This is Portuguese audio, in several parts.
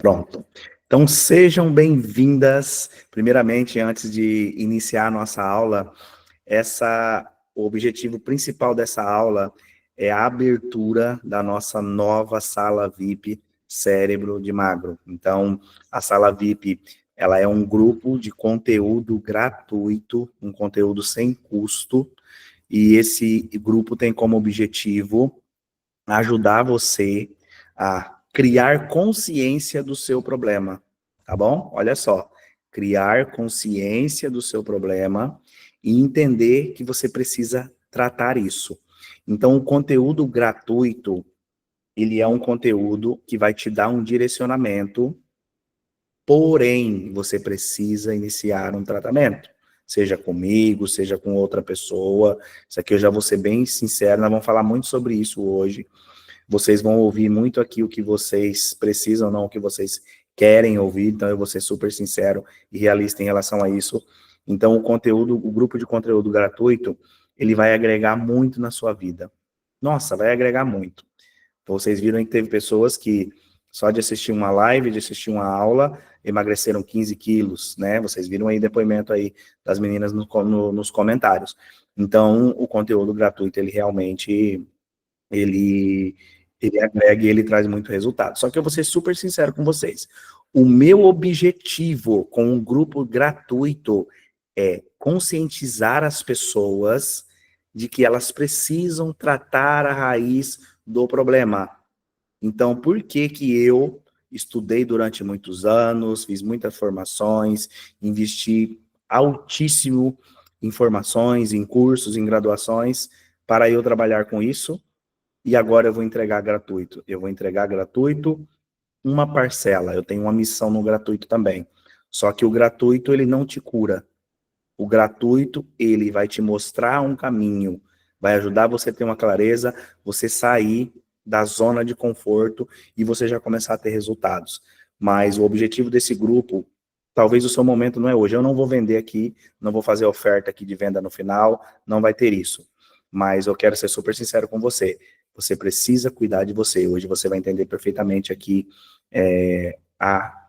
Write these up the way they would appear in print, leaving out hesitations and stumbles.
Pronto. Então, sejam bem-vindas. Primeiramente, antes de iniciar a nossa aula, o objetivo principal dessa aula é a abertura da nossa nova sala VIP Cérebro de Magro. Então, a sala VIP, ela é um grupo de conteúdo gratuito, um conteúdo sem custo, e esse grupo tem como objetivo ajudar você a criar consciência do seu problema, tá bom? Olha só, criar consciência do seu problema e entender que você precisa tratar isso. Então, o conteúdo gratuito, ele é um conteúdo que vai te dar um direcionamento, porém, você precisa iniciar um tratamento. Seja comigo, seja com outra pessoa. Isso aqui eu já vou ser bem sincero, nós vamos falar muito sobre isso hoje. Vocês vão ouvir muito aqui o que vocês precisam, não o que vocês querem ouvir, então eu vou ser super sincero e realista em relação a isso. Então o grupo de conteúdo gratuito, ele vai agregar muito na sua vida. Nossa, vai agregar muito. Então, vocês viram que teve pessoas que só de assistir uma live, de assistir uma aula, emagreceram 15 quilos, né? Vocês viram aí depoimento aí das meninas nos comentários. Então, o conteúdo gratuito, ele realmente ele, ele agrega e ele traz muito resultado. Só que eu vou ser super sincero com vocês. O meu objetivo com um grupo gratuito é conscientizar as pessoas de que elas precisam tratar a raiz do problema. Então, por que que eu estudei durante muitos anos, fiz muitas formações, investi altíssimo em formações, em cursos, em graduações, para eu trabalhar com isso? E agora eu vou entregar gratuito. Eu vou entregar gratuito uma parcela. Eu tenho uma missão no gratuito também. Só que o gratuito, ele não te cura. O gratuito, ele vai te mostrar um caminho, vai ajudar você a ter uma clareza, você sair da zona de conforto e você já começar a ter resultados. Mas o objetivo desse grupo, talvez o seu momento não é hoje. Eu não vou vender aqui, não vou fazer oferta aqui de venda no final, não vai ter isso. Mas eu quero ser super sincero com você. Você precisa cuidar de você. Hoje você vai entender perfeitamente aqui a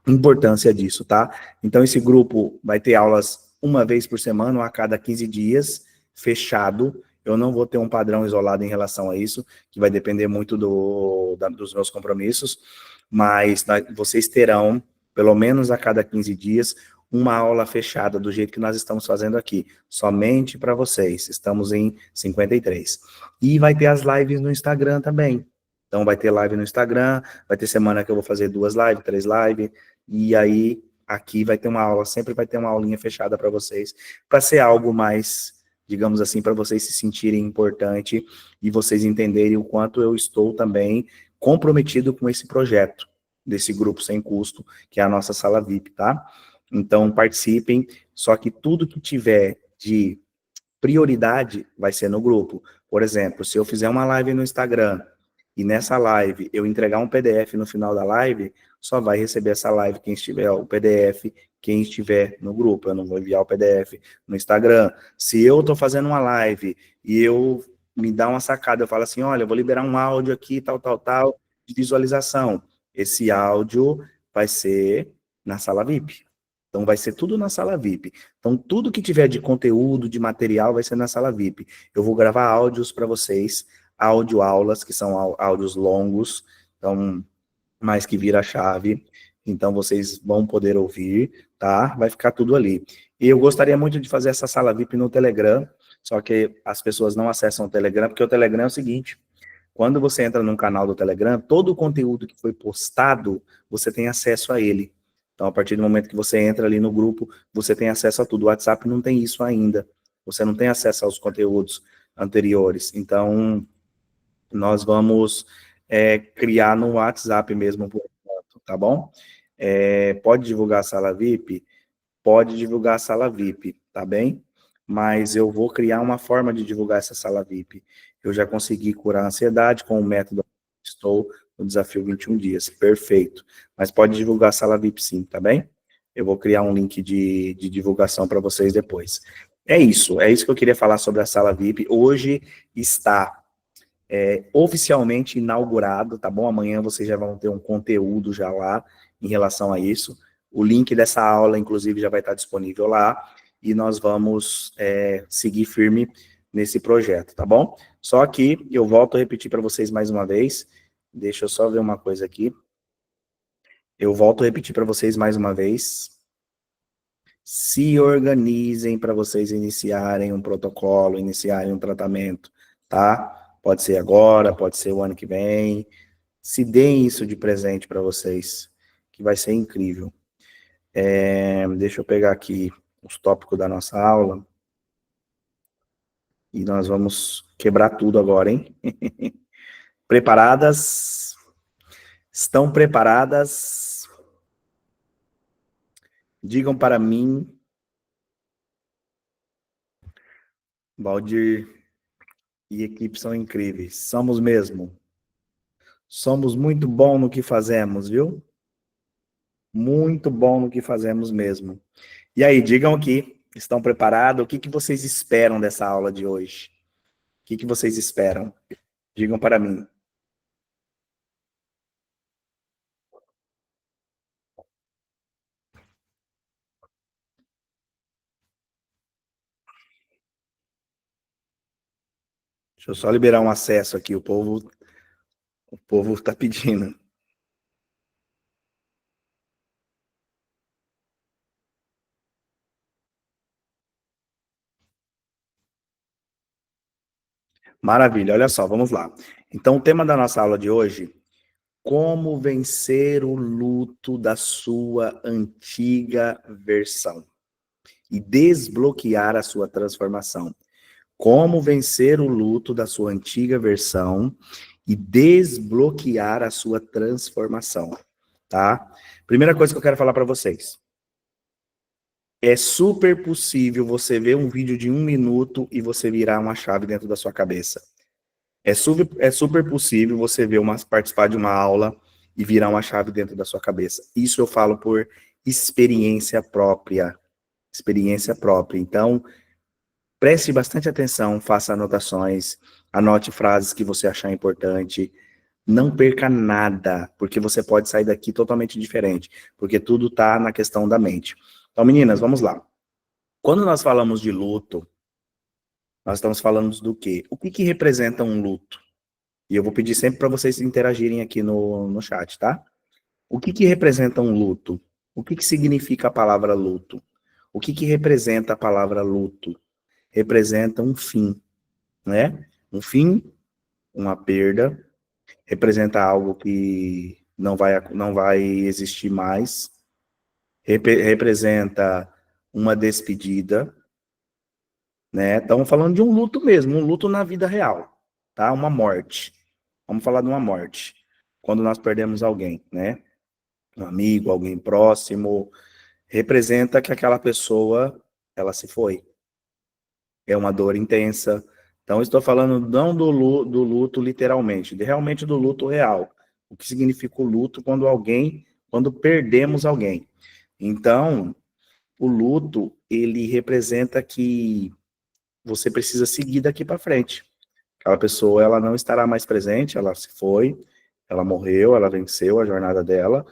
importância disso, tá? Então, esse grupo vai ter aulas uma vez por semana, ou a cada 15 dias, fechado. Eu não vou ter um padrão isolado em relação a isso, que vai depender muito dos meus compromissos, mas vocês terão, pelo menos a cada 15 dias, uma aula fechada, do jeito que nós estamos fazendo aqui, somente para vocês. Estamos em 53. E vai ter as lives no Instagram também. Então, vai ter live no Instagram, vai ter semana que eu vou fazer 2 lives, 3 lives, e aí aqui vai ter uma aula, sempre vai ter uma aulinha fechada para vocês, para ser algo mais, digamos assim, para vocês se sentirem importante e vocês entenderem o quanto eu estou também comprometido com esse projeto, desse grupo sem custo, que é a nossa sala VIP, tá? Então, participem, só que tudo que tiver de prioridade vai ser no grupo. Por exemplo, se eu fizer uma live no Instagram e nessa live eu entregar um PDF no final da live, só vai receber essa live quem estiver, o PDF, quem estiver no grupo. Eu não vou enviar o PDF no Instagram. Se eu estou fazendo uma live e eu me dá uma sacada, eu falo assim, olha, eu vou liberar um áudio aqui, tal, de visualização. Esse áudio vai ser na sala VIP. Então, vai ser tudo na sala VIP. Então, tudo que tiver de conteúdo, de material, vai ser na sala VIP. Eu vou gravar áudios para vocês, áudio-aulas, que são áudios longos, então, mais que vira chave. Então, vocês vão poder ouvir, tá? Vai ficar tudo ali. E eu gostaria muito de fazer essa sala VIP no Telegram, só que as pessoas não acessam o Telegram, porque o Telegram é o seguinte, quando você entra num canal do Telegram, todo o conteúdo que foi postado, você tem acesso a ele. Então, a partir do momento que você entra ali no grupo, você tem acesso a tudo. O WhatsApp não tem isso ainda. Você não tem acesso aos conteúdos anteriores. Então, nós vamos criar no WhatsApp mesmo, por enquanto, tá bom? Pode divulgar a sala VIP? Pode divulgar a sala VIP, tá bem? Mas eu vou criar uma forma de divulgar essa sala VIP. Eu já consegui curar a ansiedade com o método Estou no desafio 21 dias. Perfeito. Mas pode divulgar a sala VIP sim, tá bem? Eu vou criar um link de divulgação para vocês depois. É isso que eu queria falar sobre a sala VIP. Hoje está oficialmente inaugurado, tá bom? Amanhã vocês já vão ter um conteúdo já lá em relação a isso. O link dessa aula, inclusive, já vai estar disponível lá e nós vamos seguir firme nesse projeto, tá bom? Só que eu volto a repetir para vocês mais uma vez, deixa eu só ver uma coisa aqui. Eu volto a repetir para vocês mais uma vez. Se organizem para vocês iniciarem um protocolo, iniciarem um tratamento, tá? Pode ser agora, pode ser o ano que vem. Se deem isso de presente para vocês, que vai ser incrível. Deixa eu pegar aqui os tópicos da nossa aula. E nós vamos quebrar tudo agora, hein? Preparadas? Estão preparadas? Digam para mim, Valdir e equipe são incríveis. Somos mesmo. Somos muito bom no que fazemos, viu? Muito bom no que fazemos mesmo. E aí, digam aqui, estão preparados? O que que vocês esperam dessa aula de hoje? O que que vocês esperam? Digam para mim. Deixa eu só liberar um acesso aqui, o povo está pedindo. Maravilha, olha só, vamos lá. Então, o tema da nossa aula de hoje, como vencer o luto da sua antiga versão e desbloquear a sua transformação. Como vencer o luto da sua antiga versão e desbloquear a sua transformação, tá? Primeira coisa que eu quero falar para vocês. É super possível você ver um vídeo de 1 minuto e você virar uma chave dentro da sua cabeça. É super possível você ver participar de uma aula e virar uma chave dentro da sua cabeça. Isso eu falo por experiência própria. Experiência própria. Então, preste bastante atenção, faça anotações, anote frases que você achar importante. Não perca nada, porque você pode sair daqui totalmente diferente, porque tudo está na questão da mente. Então, meninas, vamos lá. Quando nós falamos de luto, nós estamos falando do quê? O que que representa um luto? E eu vou pedir sempre para vocês interagirem aqui no chat, tá? O que que representa um luto? O que que significa a palavra luto? O que que representa a palavra luto? Representa um fim, né? Um fim, uma perda, representa algo que não vai existir mais, representa uma despedida, né? Estamos falando de um luto mesmo, um luto na vida real, tá? Uma morte. Vamos falar de uma morte. Quando nós perdemos alguém, né? Um amigo, alguém próximo, representa que aquela pessoa, ela se foi. É uma dor intensa. Então, estou falando não do luto literalmente, realmente do luto real. O que significa o luto quando perdemos alguém. Então, o luto, ele representa que você precisa seguir daqui para frente. Aquela pessoa, ela não estará mais presente, ela se foi, ela morreu, ela venceu a jornada dela,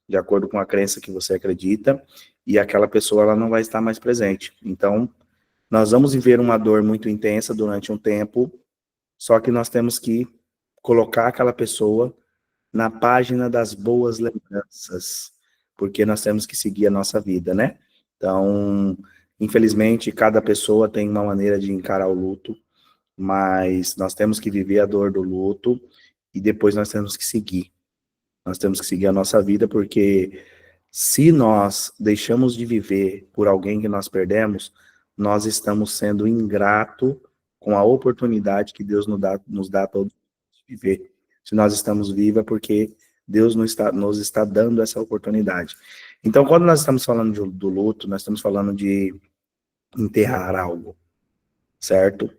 de acordo com a crença que você acredita, e aquela pessoa, ela não vai estar mais presente. Então, nós vamos viver uma dor muito intensa durante um tempo, só que nós temos que colocar aquela pessoa na página das boas lembranças, porque nós temos que seguir a nossa vida, né? Então, infelizmente, cada pessoa tem uma maneira de encarar o luto, mas nós temos que viver a dor do luto e depois nós temos que seguir. Nós temos que seguir a nossa vida, porque se nós deixamos de viver por alguém que nós perdemos, nós estamos sendo ingrato com a oportunidade que Deus nos dá a todos de viver. Se nós estamos vivos é porque Deus nos está dando essa oportunidade. Então, quando nós estamos falando do luto, nós estamos falando de enterrar algo, certo?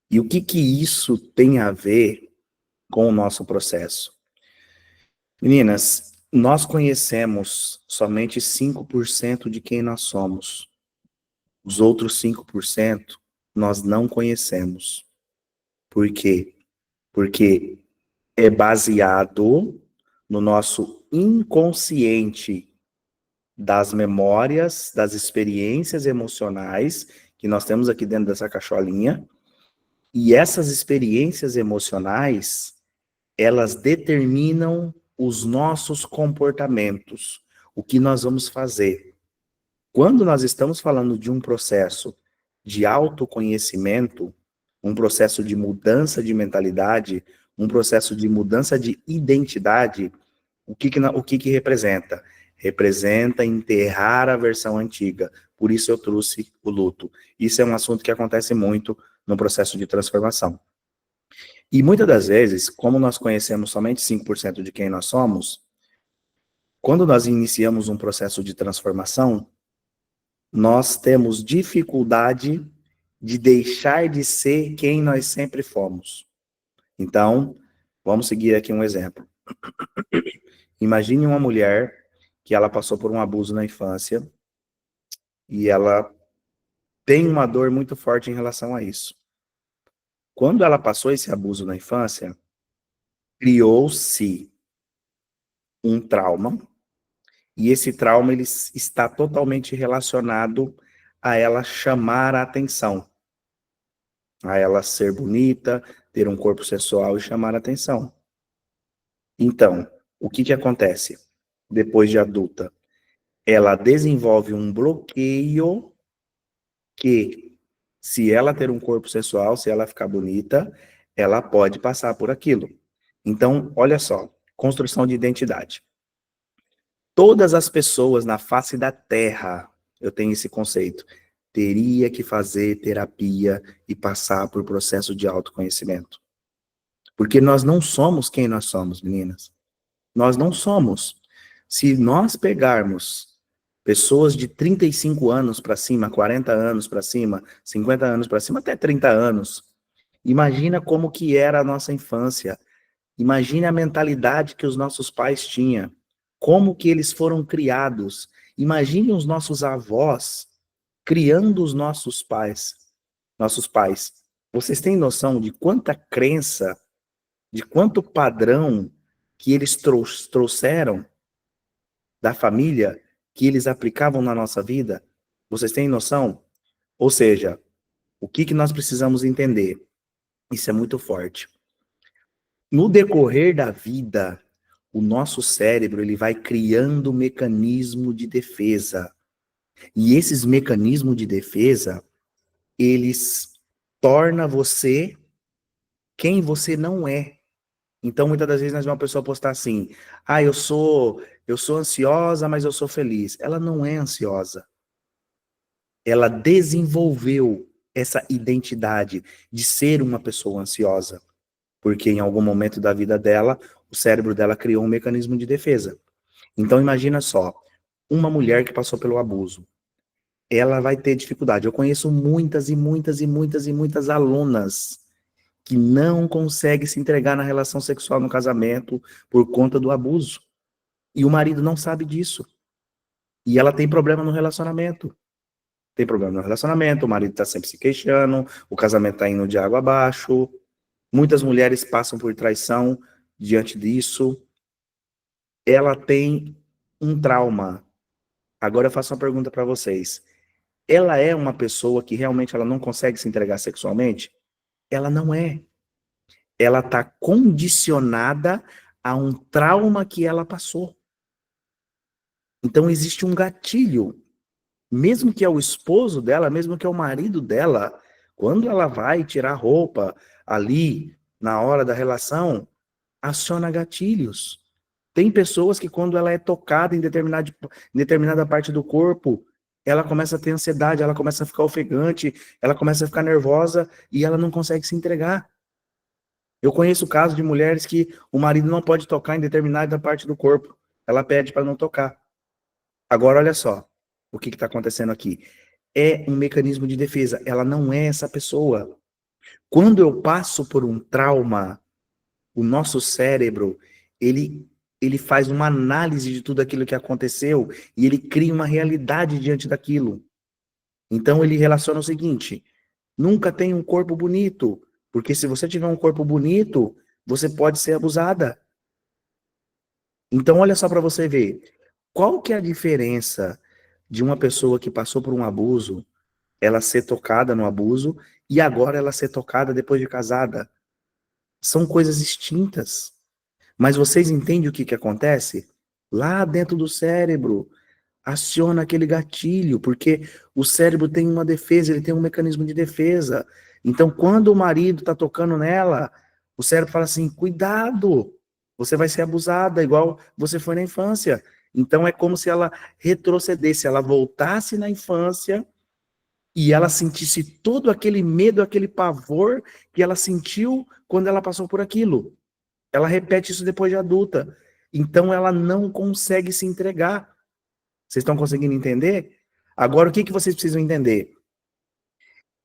E o que que isso tem a ver com o nosso processo? Meninas, nós conhecemos somente 5% de quem nós somos. Os outros 5% nós não conhecemos. Por quê? Porque é baseado no nosso inconsciente das memórias, das experiências emocionais que nós temos aqui dentro dessa cacholinha. E essas experiências emocionais, elas determinam os nossos comportamentos, o que nós vamos fazer. Quando nós estamos falando de um processo de autoconhecimento, um processo de mudança de mentalidade, um processo de mudança de identidade, o que representa? Representa enterrar a versão antiga. Por isso eu trouxe o luto. Isso é um assunto que acontece muito no processo de transformação. E muitas das vezes, como nós conhecemos somente 5% de quem nós somos, quando nós iniciamos um processo de transformação, nós temos dificuldade de deixar de ser quem nós sempre fomos. Então, vamos seguir aqui um exemplo. Imagine uma mulher que ela passou por um abuso na infância e ela tem uma dor muito forte em relação a isso. Quando ela passou esse abuso na infância, criou-se um trauma, e esse trauma ele está totalmente relacionado a ela chamar a atenção, a ela ser bonita, ter um corpo sensual e chamar a atenção. Então, o que acontece depois de adulta? Ela desenvolve um bloqueio que, se ela ter um corpo sensual, se ela ficar bonita, ela pode passar por aquilo. Então, olha só, construção de identidade. Todas as pessoas na face da Terra, eu tenho esse conceito, teria que fazer terapia e passar por processo de autoconhecimento. Porque nós não somos quem nós somos, meninas. Nós não somos. Se nós pegarmos pessoas de 35 anos para cima, 40 anos para cima, 50 anos para cima, até 30 anos, imagina como que era a nossa infância. Imagine a mentalidade que os nossos pais tinham, como que eles foram criados. Imagine os nossos avós criando os nossos pais. Vocês têm noção de quanta crença, de quanto padrão que eles trouxeram da família, que eles aplicavam na nossa vida? Vocês têm noção? Ou seja, o que nós precisamos entender? Isso é muito forte. No decorrer da vida, o nosso cérebro ele vai criando mecanismo de defesa. E esses mecanismos de defesa, eles tornam você quem você não é. Então, muitas das vezes, nós vemos uma pessoa postar assim, eu sou ansiosa, mas eu sou feliz. Ela não é ansiosa. Ela desenvolveu essa identidade de ser uma pessoa ansiosa. Porque em algum momento da vida dela, o cérebro dela criou um mecanismo de defesa. Então imagina só, uma mulher que passou pelo abuso, ela vai ter dificuldade. Eu conheço muitas e muitas e muitas e muitas alunas que não conseguem se entregar na relação sexual no casamento por conta do abuso. E o marido não sabe disso. E ela tem problema no relacionamento. Tem problema no relacionamento, o marido está sempre se queixando, o casamento está indo de água abaixo. Muitas mulheres passam por traição diante disso. Ela tem um trauma. Agora eu faço uma pergunta para vocês. Ela é uma pessoa que realmente ela não consegue se entregar sexualmente? Ela não é. Ela está condicionada a um trauma que ela passou. Então existe um gatilho. Mesmo que é o esposo dela, mesmo que é o marido dela, quando ela vai tirar roupa ali, na hora da relação, aciona gatilhos. Tem pessoas que quando ela é tocada em determinada parte do corpo, ela começa a ter ansiedade, ela começa a ficar ofegante, ela começa a ficar nervosa e ela não consegue se entregar. Eu conheço casos de mulheres que o marido não pode tocar em determinada parte do corpo. Ela pede para não tocar. Agora, olha só o que está acontecendo aqui. É um mecanismo de defesa. Ela não é essa pessoa. Quando eu passo por um trauma, o nosso cérebro, ele faz uma análise de tudo aquilo que aconteceu e ele cria uma realidade diante daquilo. Então ele relaciona o seguinte: nunca tenha um corpo bonito, porque se você tiver um corpo bonito, você pode ser abusada. Então, olha só para você ver. Qual que é a diferença de uma pessoa que passou por um abuso, ela ser tocada no abuso, e agora ela ser tocada depois de casada? São coisas distintas. Mas vocês entendem o que que acontece? Lá dentro do cérebro, aciona aquele gatilho, porque o cérebro tem uma defesa, ele tem um mecanismo de defesa. Então, quando o marido está tocando nela, o cérebro fala assim: cuidado, você vai ser abusada, igual você foi na infância. Então, é como se ela retrocedesse, ela voltasse na infância e ela sentisse todo aquele medo, aquele pavor que ela sentiu quando ela passou por aquilo. Ela repete isso depois de adulta. Então, ela não consegue se entregar. Vocês estão conseguindo entender? Agora, o que que vocês precisam entender?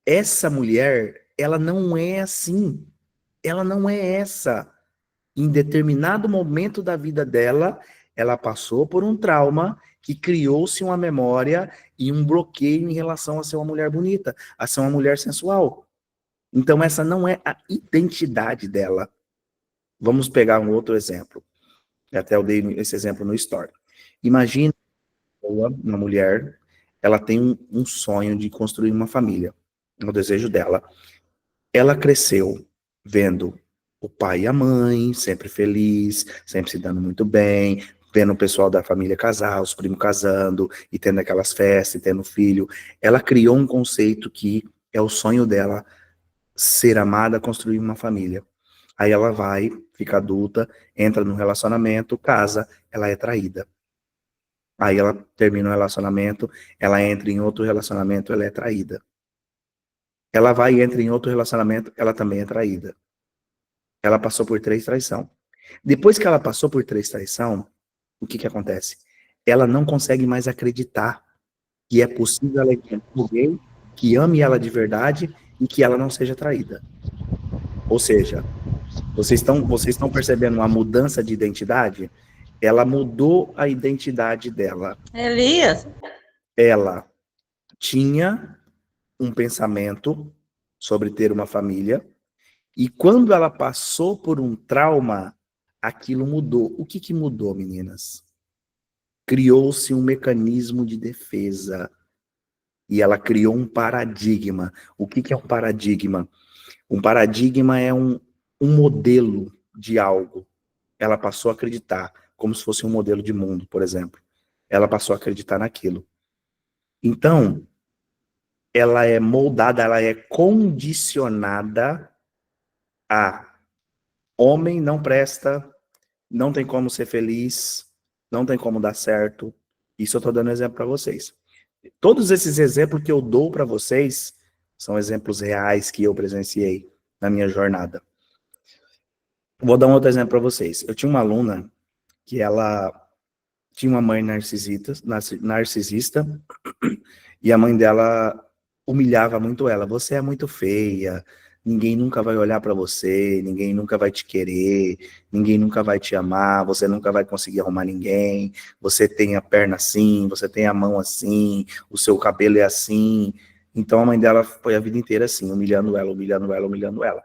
Essa mulher, ela não é assim. Ela não é essa. Em determinado momento da vida dela, ela passou por um trauma que criou-se uma memória e um bloqueio em relação a ser uma mulher bonita, a ser uma mulher sensual. Então, essa não é a identidade dela. Vamos pegar um outro exemplo. Até eu dei esse exemplo no Story. Imagina uma mulher, ela tem um sonho de construir uma família, é o desejo dela. Ela cresceu vendo o pai e a mãe sempre feliz, sempre se dando muito bem, vendo o pessoal da família casar, os primos casando, e tendo aquelas festas, e tendo filho. Ela criou um conceito que é o sonho dela, ser amada, construir uma família. Aí ela vai, fica adulta, entra num relacionamento, casa, ela é traída. Aí ela termina o relacionamento, ela entra em outro relacionamento, ela é traída. Ela vai e entra em outro relacionamento, ela também é traída. Ela passou por 3 traições. Depois que ela passou por 3 traições, o que que acontece? Ela não consegue mais acreditar que é possível ela encontrar alguém que ame ela de verdade e que ela não seja traída. Ou seja, vocês estão percebendo uma mudança de identidade? Ela mudou a identidade dela. Elias, Ela tinha um pensamento sobre ter uma família, e quando ela passou por um trauma, aquilo mudou. O que que mudou, meninas? Criou-se um mecanismo de defesa, e ela criou um paradigma. O que que é um paradigma? Um paradigma é um modelo de algo. Ela passou a acreditar, como se fosse um modelo de mundo, por exemplo. Ela passou a acreditar naquilo. Então, ela é moldada, ela é condicionada a homem não presta, não tem como ser feliz, não tem como dar certo. Isso eu estou dando exemplo para vocês. Todos esses exemplos que eu dou para vocês são exemplos reais que eu presenciei na minha jornada. Vou dar um outro exemplo para vocês. Eu tinha uma aluna que ela tinha uma mãe narcisista, e a mãe dela humilhava muito ela. Você é muito feia, ninguém nunca vai olhar para você, ninguém nunca vai te querer, ninguém nunca vai te amar, você nunca vai conseguir arrumar ninguém, você tem a perna assim, você tem a mão assim, o seu cabelo é assim. Então a mãe dela foi a vida inteira assim, humilhando ela, humilhando ela, humilhando ela.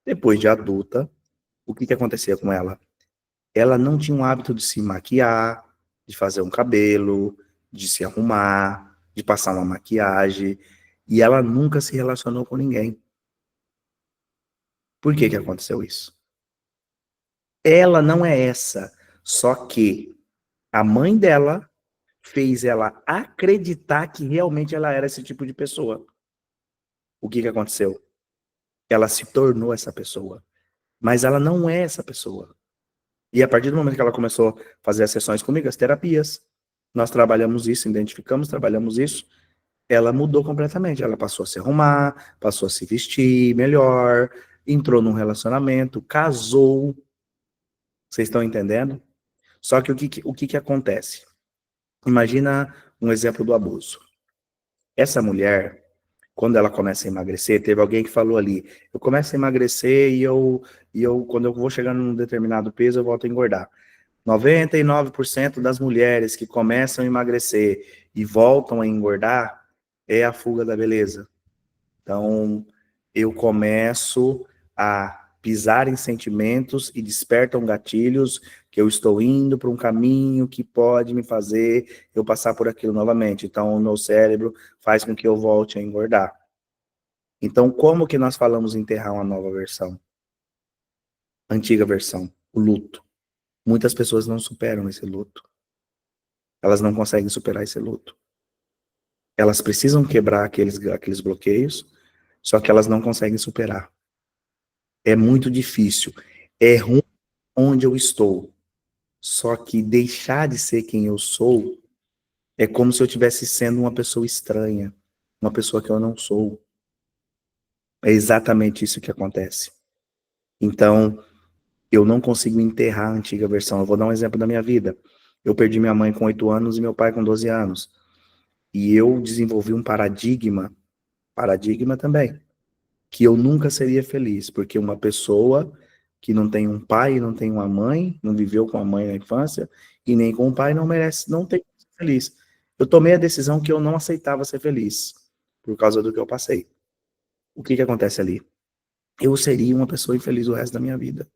Depois de adulta, o que que acontecia com ela? Ela não tinha um hábito de se maquiar, de fazer um cabelo, de se arrumar, de passar uma maquiagem, e ela nunca se relacionou com ninguém. Por que que aconteceu isso? Ela não é essa, só que a mãe dela fez ela acreditar que realmente ela era esse tipo de pessoa. O que que aconteceu? Ela se tornou essa pessoa, mas ela não é essa pessoa. E a partir do momento que ela começou a fazer as sessões comigo, as terapias, nós trabalhamos isso, identificamos, trabalhamos isso, ela mudou completamente. Ela passou a se arrumar, passou a se vestir melhor, entrou num relacionamento, casou. Vocês estão entendendo? Só que o que que acontece? Imagina um exemplo do abuso. Essa mulher, quando ela começa a emagrecer, teve alguém que falou ali, eu começo a emagrecer e quando eu vou chegando num determinado peso, eu volto a engordar. 99% das mulheres que começam a emagrecer e voltam a engordar é a fuga da beleza. Então, eu começo a pisar em sentimentos e despertam gatilhos que eu estou indo para um caminho que pode me fazer eu passar por aquilo novamente. Então, o meu cérebro faz com que eu volte a engordar. Então, como que nós falamos em enterrar uma nova versão? Antiga versão, o luto. Muitas pessoas não superam esse luto. Elas não conseguem superar esse luto. Elas precisam quebrar aqueles bloqueios, só que elas não conseguem superar. É muito difícil. É ruim onde eu estou. Só que deixar de ser quem eu sou é como se eu estivesse sendo uma pessoa estranha, uma pessoa que eu não sou. É exatamente isso que acontece. Então, eu não consigo enterrar a antiga versão. Eu vou dar um exemplo da minha vida. Eu perdi minha mãe com 8 anos e meu pai com 12 anos. E eu desenvolvi um paradigma também, que eu nunca seria feliz, porque uma pessoa que não tem um pai, não tem uma mãe, não viveu com a mãe na infância, e nem com o pai, não merece, não tem que ser feliz. Eu tomei a decisão que eu não aceitava ser feliz, por causa do que eu passei. O que que acontece ali? Eu seria uma pessoa infeliz o resto da minha vida.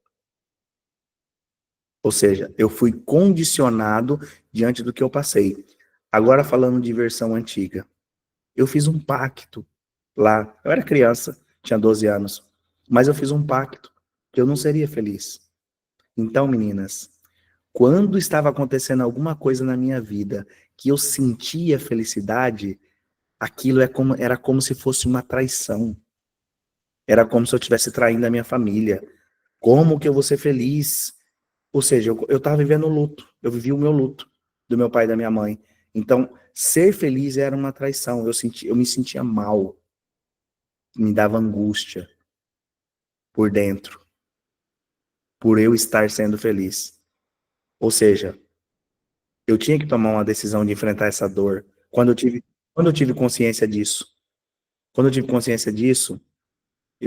Ou seja, eu fui condicionado diante do que eu passei. Agora falando de versão antiga, eu fiz um pacto lá. Eu era criança, tinha 12 anos, mas eu fiz um pacto que eu não seria feliz. Então, meninas, quando estava acontecendo alguma coisa na minha vida que eu sentia felicidade, aquilo era como se fosse uma traição. Era como se eu estivesse traindo a minha família. Como que eu vou ser feliz? Ou seja, eu estava vivendo o luto. Eu vivi o meu luto do meu pai e da minha mãe. Então, ser feliz era uma traição. Eu me sentia mal. Me dava angústia por dentro, por eu estar sendo feliz. Ou seja, eu tinha que tomar uma decisão de enfrentar essa dor. Quando eu tive consciência disso, quando eu tive consciência disso,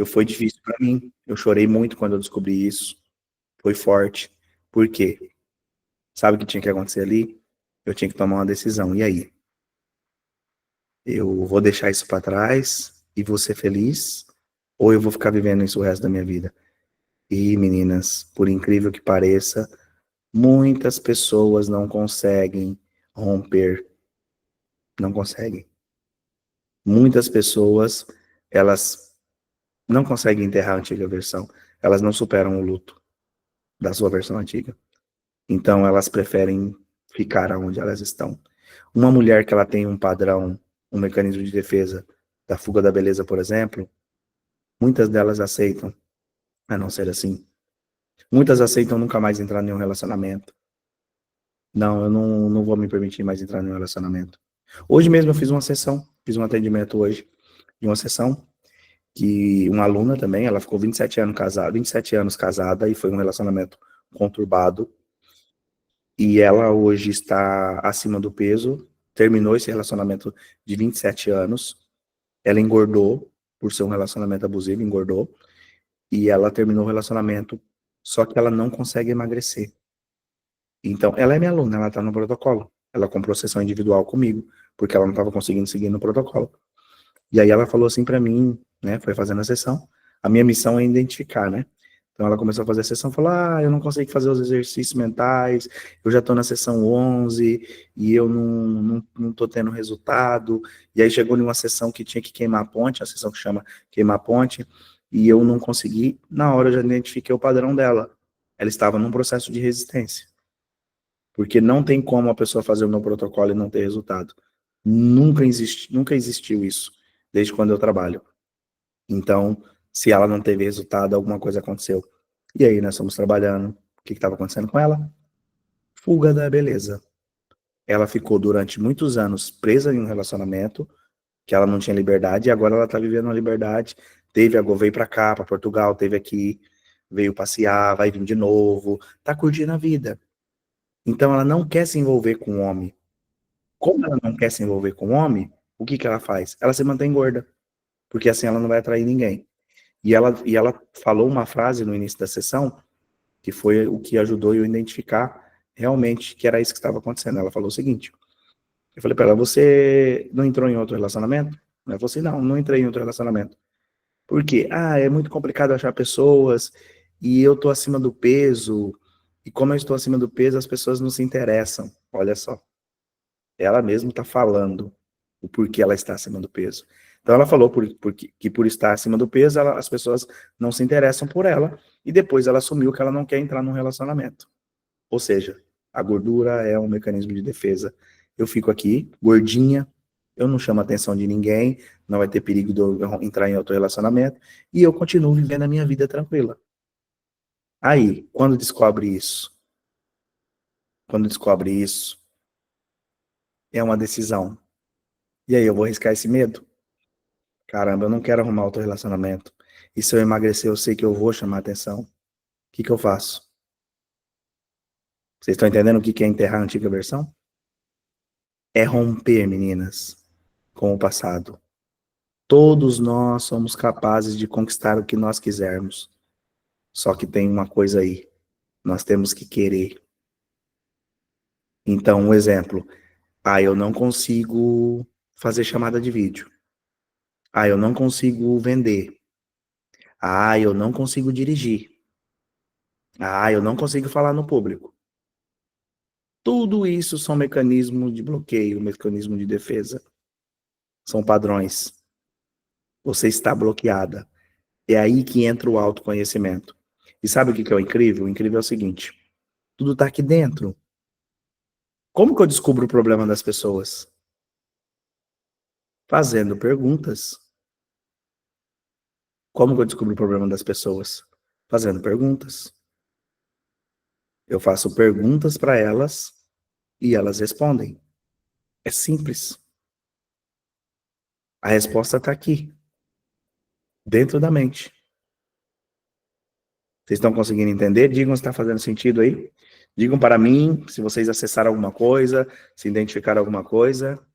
foi difícil para mim. Eu chorei muito quando eu descobri isso. Foi forte. Por quê? Sabe o que tinha que acontecer ali? Eu tinha que tomar uma decisão. E aí? Eu vou deixar isso para trás e vou ser feliz? Ou eu vou ficar vivendo isso o resto da minha vida? E, meninas, por incrível que pareça, muitas pessoas não conseguem romper, não conseguem. Muitas pessoas, elas não conseguem enterrar a antiga versão, elas não superam o luto da sua versão antiga. Então, elas preferem ficar onde elas estão. Uma mulher que ela tem um padrão, um mecanismo de defesa da fuga da beleza, por exemplo, muitas delas aceitam a não ser assim. Muitas aceitam nunca mais entrar em nenhum relacionamento. Não, eu não vou me permitir mais entrar em um relacionamento. Hoje mesmo eu fiz uma sessão, fiz um atendimento hoje, de uma sessão, que uma aluna também, ela ficou 27 anos casada e foi um relacionamento conturbado, e ela hoje está acima do peso, terminou esse relacionamento de 27 anos, ela engordou, por ser um relacionamento abusivo, engordou, e ela terminou o relacionamento, só que ela não consegue emagrecer. Então, ela é minha aluna, ela está no protocolo. Ela comprou sessão individual comigo, porque ela não estava conseguindo seguir no protocolo. E aí ela falou assim para mim, né, foi fazendo a sessão. A minha missão é identificar, né? Então ela começou a fazer a sessão, falou: "Ah, eu não consigo fazer os exercícios mentais, eu já estou na sessão 11 e eu não tô tendo resultado". E aí chegou numa sessão que tinha que queimar a ponte, a sessão que chama queimar a ponte, e eu não consegui. Na hora eu já identifiquei o padrão dela. Ela estava num processo de resistência. Porque não tem como a pessoa fazer o meu protocolo e não ter resultado. Nunca existiu isso, desde quando eu trabalho. Então, se ela não teve resultado, alguma coisa aconteceu. E aí, nós estamos trabalhando. O que estava acontecendo com ela? Fuga da beleza. Ela ficou durante muitos anos presa em um relacionamento, que ela não tinha liberdade, e agora ela está vivendo uma liberdade. Veio para cá, para Portugal, teve aqui, veio passear, vai vir de novo, tá curtindo a vida. Então ela não quer se envolver com o homem. Como ela não quer se envolver com o homem, o que que ela faz? Ela se mantém gorda, porque assim ela não vai atrair ninguém. E ela falou uma frase no início da sessão, que foi o que ajudou eu a identificar realmente que era isso que estava acontecendo. Ela falou o seguinte, eu falei para ela: "Você não entrou em outro relacionamento?" Ela falou assim: "Não, não entrei em outro relacionamento." Por quê? Ah, é muito complicado achar pessoas, e eu estou acima do peso, e como eu estou acima do peso, as pessoas não se interessam. Olha só, ela mesma está falando o porquê ela está acima do peso. Então ela falou que por estar acima do peso, as pessoas não se interessam por ela, e depois ela assumiu que ela não quer entrar num relacionamento. Ou seja, a gordura é um mecanismo de defesa. Eu fico aqui, gordinha, eu não chamo a atenção de ninguém, não vai ter perigo de eu entrar em outro relacionamento, e eu continuo vivendo a minha vida tranquila. Aí, quando descobre isso, é uma decisão. E aí, eu vou arriscar esse medo? Caramba, eu não quero arrumar outro relacionamento. E se eu emagrecer, eu sei que eu vou chamar atenção. O que que eu faço? Vocês estão entendendo o que que é enterrar a antiga versão? É romper, meninas, com o passado. Todos nós somos capazes de conquistar o que nós quisermos. Só que tem uma coisa aí, nós temos que querer. Então, um exemplo. Ah, eu não consigo fazer chamada de vídeo. Ah, eu não consigo vender. Ah, eu não consigo dirigir. Ah, eu não consigo falar no público. Tudo isso são mecanismos de bloqueio, mecanismo de defesa. São padrões. Você está bloqueada. É aí que entra o autoconhecimento. E sabe o que é o incrível? O incrível é o seguinte: tudo está aqui dentro. Como que eu descubro o problema das pessoas? Fazendo perguntas. Como que eu descubro o problema das pessoas? Fazendo perguntas. Eu faço perguntas para elas e elas respondem. É simples. A resposta está aqui, dentro da mente. Vocês estão conseguindo entender? Digam se está fazendo sentido aí. Digam para mim se vocês acessaram alguma coisa, se identificaram alguma coisa.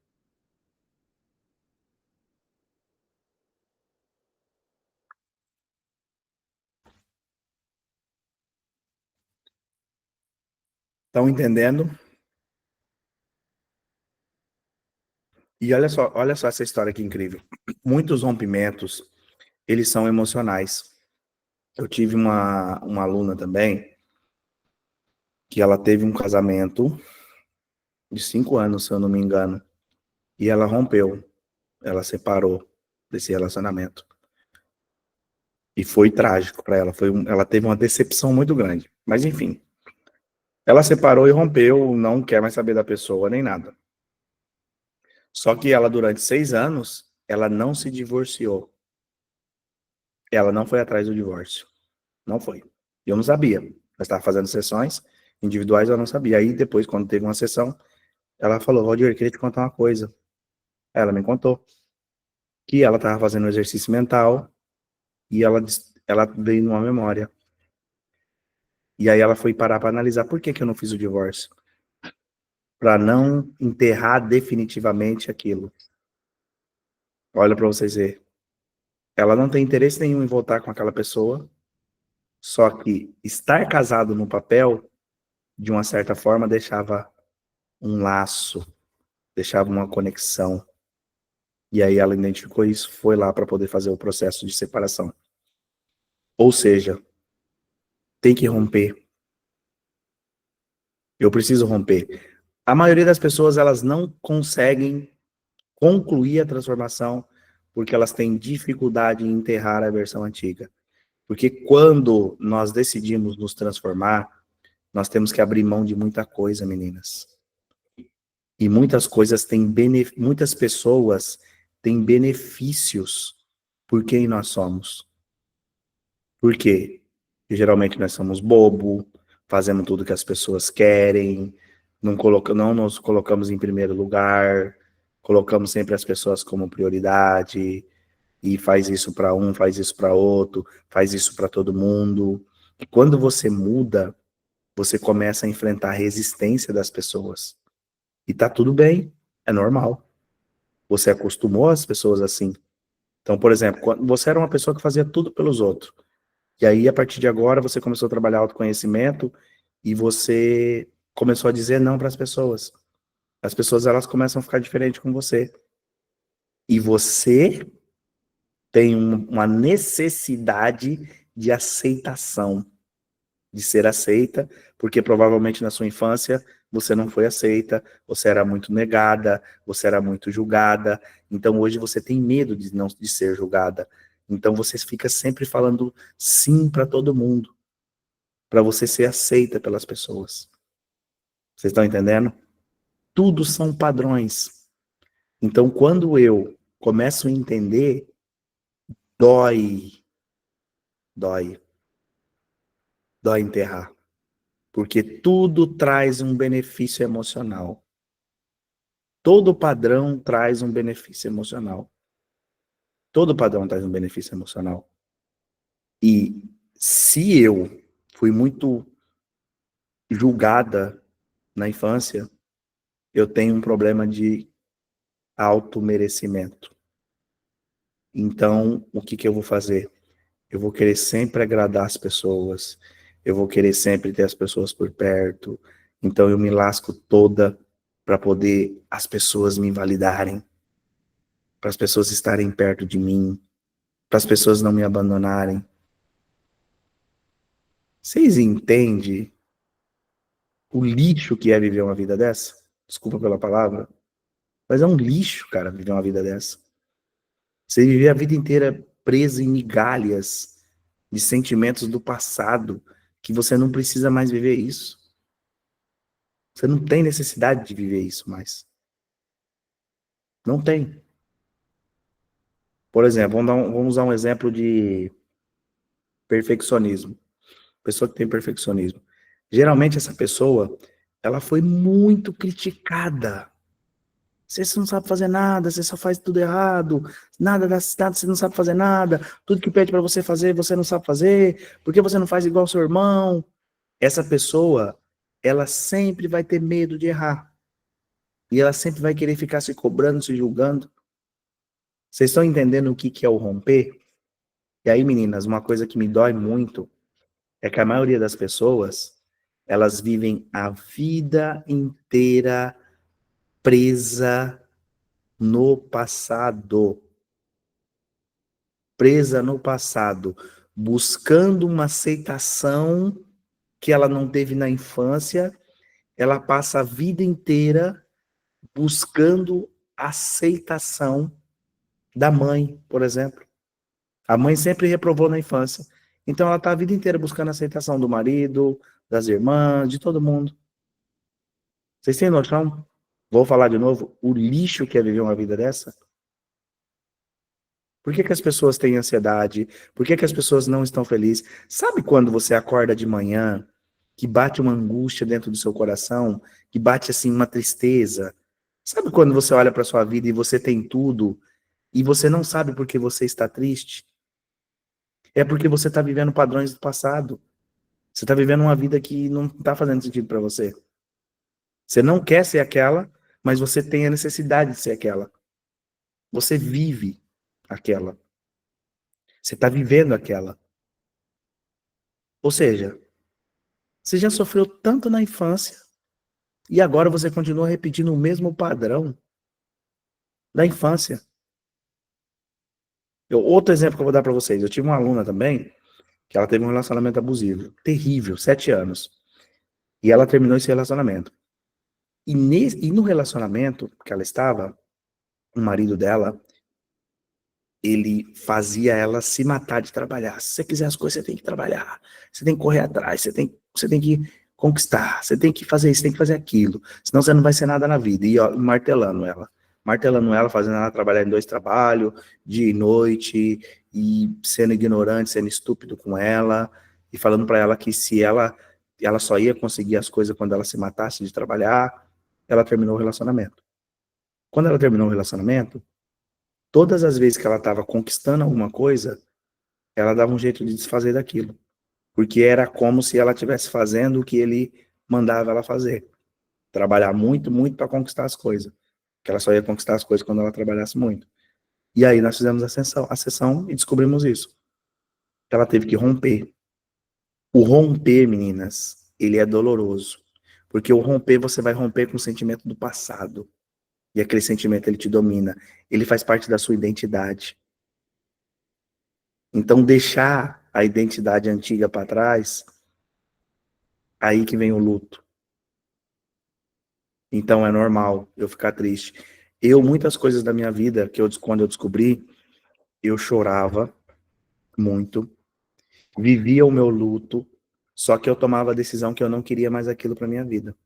Estão entendendo? E olha só essa história que incrível. Muitos rompimentos, eles são emocionais. Eu tive uma aluna também, que ela teve um casamento de 5 anos, se eu não me engano, e ela rompeu, ela separou desse relacionamento. E foi trágico para ela, ela teve uma decepção muito grande. Mas enfim, ela separou e rompeu, não quer mais saber da pessoa nem nada. Só que ela, durante 6 anos, ela não se divorciou. Ela não foi atrás do divórcio. Não foi. Eu não sabia. Ela estava fazendo sessões individuais, eu não sabia. Aí depois, quando teve uma sessão, ela falou: Roger, eu queria te contar uma coisa. Ela me contou que ela estava fazendo um exercício mental e ela veio numa memória. E aí ela foi parar para analisar por que eu não fiz o divórcio. Para não enterrar definitivamente aquilo. Olha para vocês verem. Ela não tem interesse nenhum em voltar com aquela pessoa, só que estar casado no papel, de uma certa forma, deixava um laço, deixava uma conexão. E aí ela identificou isso, foi lá para poder fazer o processo de separação. Ou seja, tem que romper. Eu preciso romper. A maioria das pessoas, elas não conseguem concluir a transformação porque elas têm dificuldade em enterrar a versão antiga. Porque quando nós decidimos nos transformar, nós temos que abrir mão de muita coisa, meninas. E muitas coisas têm muitas pessoas têm benefícios por quem nós somos. Por quê? Porque geralmente nós somos bobo, fazemos tudo que as pessoas querem, não nos colocamos em primeiro lugar, colocamos sempre as pessoas como prioridade, e faz isso para um, faz isso para outro, faz isso para todo mundo. E quando você muda, você começa a enfrentar a resistência das pessoas. E tá tudo bem, é normal. Você acostumou as pessoas assim. Então, por exemplo, quando você era uma pessoa que fazia tudo pelos outros. E aí, a partir de agora, você começou a trabalhar autoconhecimento e você começou a dizer não para as pessoas. As pessoas, elas começam a ficar diferentes com você. E você tem uma necessidade de aceitação, de ser aceita, porque provavelmente na sua infância você não foi aceita, você era muito negada, você era muito julgada, então hoje você tem medo de ser julgada. Então você fica sempre falando sim para todo mundo, para você ser aceita pelas pessoas. Vocês estão entendendo? Tudo são padrões. Então quando eu começo a entender, dói, dói, dói enterrar. Porque tudo traz um benefício emocional. Todo padrão traz um benefício emocional. Todo padrão traz um benefício emocional. E se eu fui muito julgada na infância, eu tenho um problema de automerecimento. Então, o que eu vou fazer? Eu vou querer sempre agradar as pessoas, eu vou querer sempre ter as pessoas por perto, então eu me lasco toda para poder as pessoas me validarem, para as pessoas estarem perto de mim, para as pessoas não me abandonarem. Vocês entendem o lixo que é viver uma vida dessa? Desculpa pela palavra, mas é um lixo, cara, viver uma vida dessa. Você viver a vida inteira preso em migalhas de sentimentos do passado, que você não precisa mais viver isso. Você não tem necessidade de viver isso mais. Não tem. Por exemplo, vamos usar um exemplo de perfeccionismo. Pessoa que tem perfeccionismo. Geralmente essa pessoa, ela foi muito criticada. Você não sabe fazer nada, você só faz tudo errado, nada dá certo, você não sabe fazer nada, tudo que pede para você fazer, você não sabe fazer, por que você não faz igual ao seu irmão? Essa pessoa, ela sempre vai ter medo de errar. E ela sempre vai querer ficar se cobrando, se julgando. Vocês estão entendendo o que é o romper? E aí, meninas, uma coisa que me dói muito é que a maioria das pessoas, elas vivem a vida inteira presa no passado. Presa no passado, buscando uma aceitação que ela não teve na infância, ela passa a vida inteira buscando aceitação da mãe, por exemplo. A mãe sempre reprovou na infância. Então ela está a vida inteira buscando a aceitação do marido, das irmãs, de todo mundo. Vocês têm noção? Vou falar de novo, o lixo que é viver uma vida dessa? Por que as pessoas têm ansiedade? Por que as pessoas não estão felizes? Sabe quando você acorda de manhã, que bate uma angústia dentro do seu coração, que bate assim uma tristeza? Sabe quando você olha para sua vida e você tem tudo e você não sabe por que você está triste? É porque você está vivendo padrões do passado. Você está vivendo uma vida que não está fazendo sentido para você. Você não quer ser aquela, mas você tem a necessidade de ser aquela. Você vive aquela. Você está vivendo aquela. Ou seja, você já sofreu tanto na infância e agora você continua repetindo o mesmo padrão da infância. Outro exemplo que eu vou dar para vocês. Eu tive uma aluna também que ela teve um relacionamento abusivo. Terrível, 7 anos. E ela terminou esse relacionamento. E no relacionamento que ela estava, o marido dela, ele fazia ela se matar de trabalhar. Se você quiser as coisas, você tem que trabalhar. Você tem que correr atrás, você tem que conquistar, você tem que fazer isso, tem que fazer aquilo. Senão você não vai ser nada na vida. E ó, martelando ela. Martelando ela, fazendo ela trabalhar em 2 trabalhos, dia e noite, e sendo ignorante, sendo estúpido com ela, e falando para ela que se ela só ia conseguir as coisas quando ela se matasse de trabalhar. Ela terminou o relacionamento. Quando ela terminou o relacionamento, todas as vezes que ela estava conquistando alguma coisa, ela dava um jeito de desfazer daquilo. Porque era como se ela estivesse fazendo o que ele mandava ela fazer. Trabalhar muito, muito para conquistar as coisas. Que ela só ia conquistar as coisas quando ela trabalhasse muito. E aí nós fizemos a sessão e descobrimos isso. Ela teve que romper. O romper, meninas, ele é doloroso. Porque o romper, você vai romper com o sentimento do passado. E aquele sentimento, ele te domina. Ele faz parte da sua identidade. Então, deixar a identidade antiga para trás, aí que vem o luto. Então, é normal eu ficar triste. Muitas coisas da minha vida, quando eu descobri, eu chorava muito, vivia o meu luto, só que eu tomava a decisão que eu não queria mais aquilo para minha vida.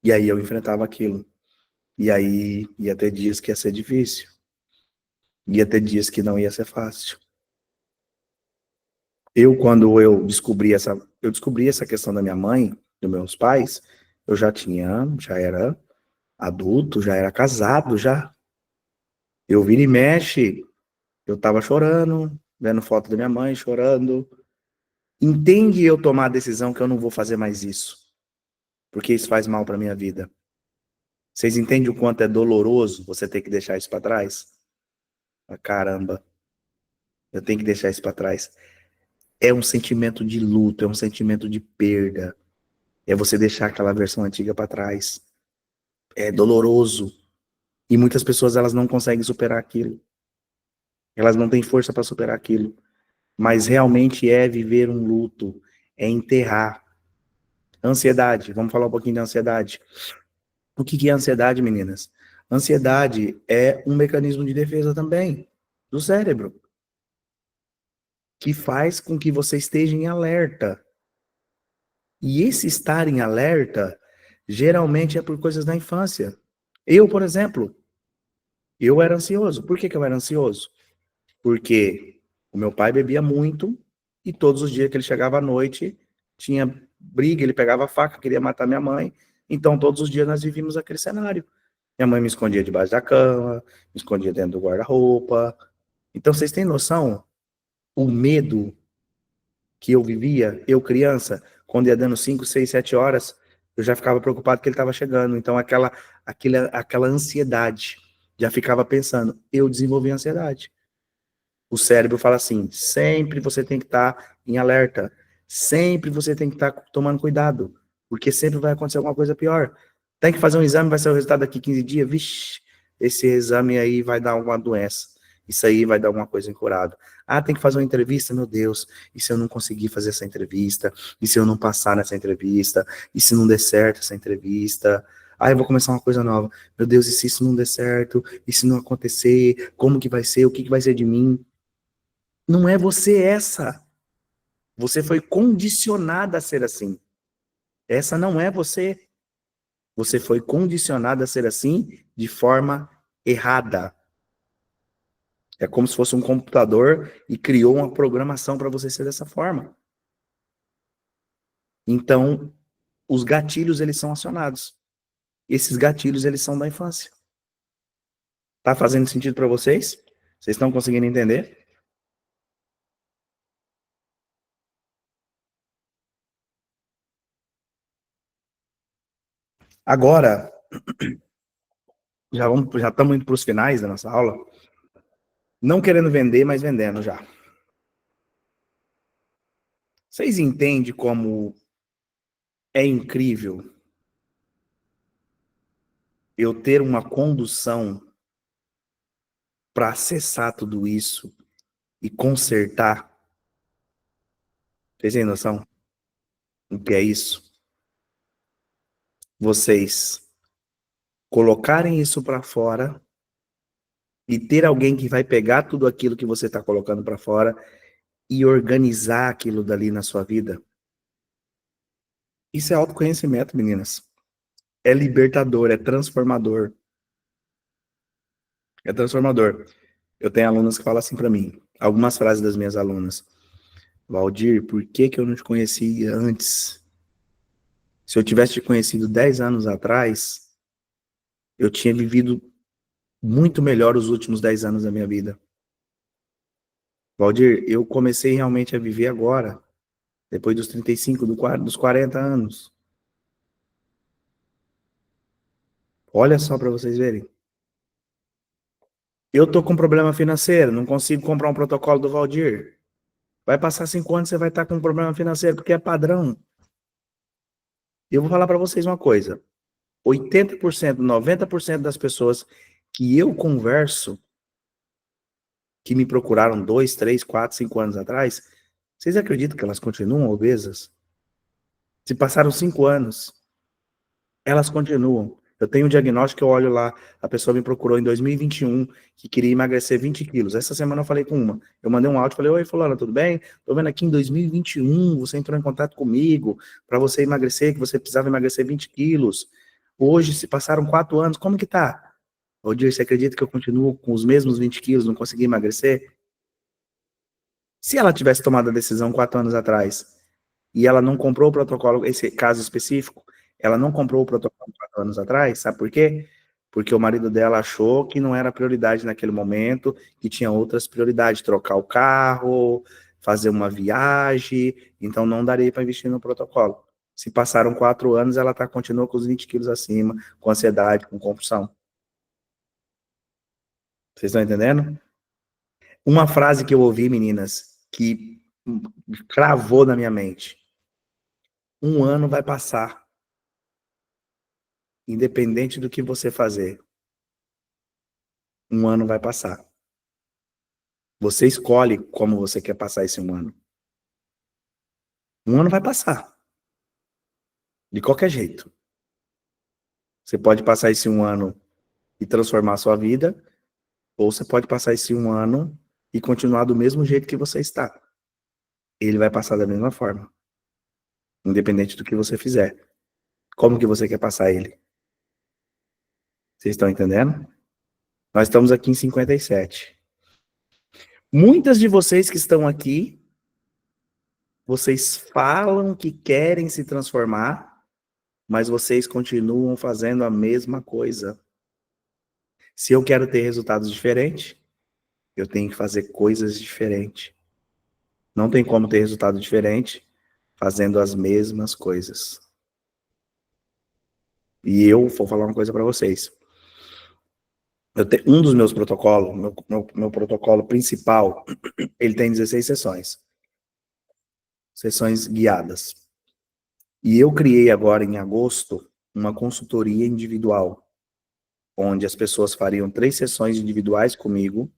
E aí eu enfrentava aquilo. E aí ia ter dias que ia ser difícil. Ia ter dias que não ia ser fácil. Quando eu descobri essa questão da minha mãe, dos meus pais, eu já era adulto, já era casado, já. Eu vira e mexe, eu tava chorando, vendo foto da minha mãe, chorando. Entende eu tomar a decisão que eu não vou fazer mais isso, porque isso faz mal para minha vida. Vocês entendem o quanto é doloroso você ter que deixar isso para trás? Ah, caramba, eu tenho que deixar isso para trás. É um sentimento de luto, é um sentimento de perda. É você deixar aquela versão antiga para trás. É doloroso. E muitas pessoas elas não conseguem superar aquilo. Elas não têm força para superar aquilo. Mas realmente é viver um luto, é enterrar. Ansiedade, vamos falar um pouquinho da ansiedade. O que é ansiedade, meninas? Ansiedade é um mecanismo de defesa também do cérebro, que faz com que você esteja em alerta. E esse estar em alerta, geralmente é por coisas da infância. Por exemplo, eu era ansioso. Por que eu era ansioso? Porque o meu pai bebia muito e todos os dias que ele chegava à noite, tinha briga, ele pegava a faca, queria matar minha mãe. Então, todos os dias nós vivíamos aquele cenário. Minha mãe me escondia debaixo da cama, me escondia dentro do guarda-roupa. Então, vocês têm noção? O medo que eu vivia, eu criança, quando ia dando 5, 6, 7 horas, eu já ficava preocupado que ele estava chegando. Então, aquela ansiedade, já ficava pensando, eu desenvolvi ansiedade. O cérebro fala assim, sempre você tem que estar em alerta, sempre você tem que estar tomando cuidado, porque sempre vai acontecer alguma coisa pior. Tem que fazer um exame, vai ser o resultado daqui 15 dias, vixe, esse exame aí vai dar alguma doença, isso aí vai dar alguma coisa incurada. Ah, tem que fazer uma entrevista, meu Deus, e se eu não conseguir fazer essa entrevista? E se eu não passar nessa entrevista? E se não der certo essa entrevista? Ah, eu vou começar uma coisa nova. Meu Deus, e se isso não der certo? E se não acontecer? Como que vai ser? O que vai ser de mim? Não é você essa. Você foi condicionada a ser assim. Essa não é você. Você foi condicionada a ser assim de forma errada. É como se fosse um computador e criou uma programação para você ser dessa forma. Então, os gatilhos, eles são acionados. Esses gatilhos, eles são da infância. Tá fazendo sentido para vocês? Vocês estão conseguindo entender? Agora, já estamos indo para os finais da nossa aula. Não querendo vender, mas vendendo já. Vocês entendem como é incrível eu ter uma condução para acessar tudo isso e consertar? Vocês têm noção do que é isso? Vocês colocarem isso para fora e ter alguém que vai pegar tudo aquilo que você está colocando para fora e organizar aquilo dali na sua vida. Isso é autoconhecimento, meninas. É libertador, é transformador. É transformador. Eu tenho alunos que falam assim para mim, algumas frases das minhas alunas. Valdir, por que eu não te conheci antes? Se eu tivesse te conhecido 10 anos atrás, eu tinha vivido muito melhor os últimos 10 anos da minha vida. Valdir, eu comecei realmente a viver agora, depois dos 35, dos 40 anos. Olha só para vocês verem. Eu tô com problema financeiro, não consigo comprar um protocolo do Valdir. Vai passar 5 anos, você vai estar com um problema financeiro, porque é padrão. Eu vou falar para vocês uma coisa. 80%, 90% das pessoas que eu converso que me procuraram 2, 3, 4, 5 anos atrás, vocês acreditam que elas continuam obesas? Se passaram 5 anos, elas continuam. Eu tenho um diagnóstico, eu olho lá, a pessoa me procurou em 2021, que queria emagrecer 20 quilos. Essa semana eu falei com uma. Eu mandei um áudio, falei, oi, fulana, tudo bem? Tô vendo aqui em 2021, você entrou em contato comigo para você emagrecer, que você precisava emagrecer 20 quilos. Hoje, se passaram 4 anos, como que tá? Ô, Dir, você acredita que eu continuo com os mesmos 20 quilos, não consegui emagrecer? Se ela tivesse tomado a decisão 4 anos atrás e ela não comprou o protocolo, esse caso específico, ela não comprou o protocolo 4 anos atrás, sabe por quê? Porque o marido dela achou que não era prioridade naquele momento, que tinha outras prioridades, trocar o carro, fazer uma viagem, então não daria para investir no protocolo. Se passaram 4 anos, ela continua com os 20 quilos acima, com ansiedade, com compulsão. Vocês estão entendendo? Uma frase que eu ouvi, meninas, que cravou na minha mente. Um ano vai passar, independente do que você fazer. Um ano vai passar. Você escolhe como você quer passar esse um ano. Um ano vai passar. De qualquer jeito. Você pode passar esse um ano e transformar a sua vida, ou você pode passar esse um ano e continuar do mesmo jeito que você está. Ele vai passar da mesma forma. Independente do que você fizer. Como que você quer passar ele? Vocês estão entendendo? Nós estamos aqui em 57. Muitas de vocês que estão aqui, vocês falam que querem se transformar, mas vocês continuam fazendo a mesma coisa. Se eu quero ter resultados diferentes, eu tenho que fazer coisas diferentes. Não tem como ter resultado diferente fazendo as mesmas coisas. E eu vou falar uma coisa para vocês. Um dos meus protocolos, meu protocolo principal, ele tem 16 sessões. Sessões guiadas. E eu criei agora, em agosto, uma consultoria individual, onde as pessoas fariam 3 sessões individuais comigo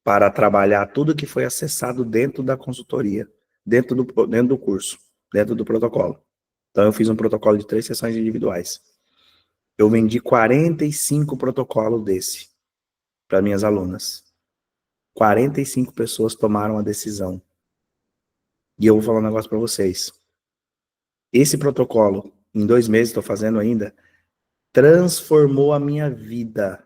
para trabalhar tudo que foi acessado dentro da consultoria, dentro do curso, dentro do protocolo. Então, eu fiz um protocolo de 3 sessões individuais. Eu vendi 45 protocolos desse para minhas alunas. 45 pessoas tomaram a decisão. E eu vou falar um negócio para vocês. Esse protocolo, em 2 meses, estou fazendo ainda, transformou a minha vida.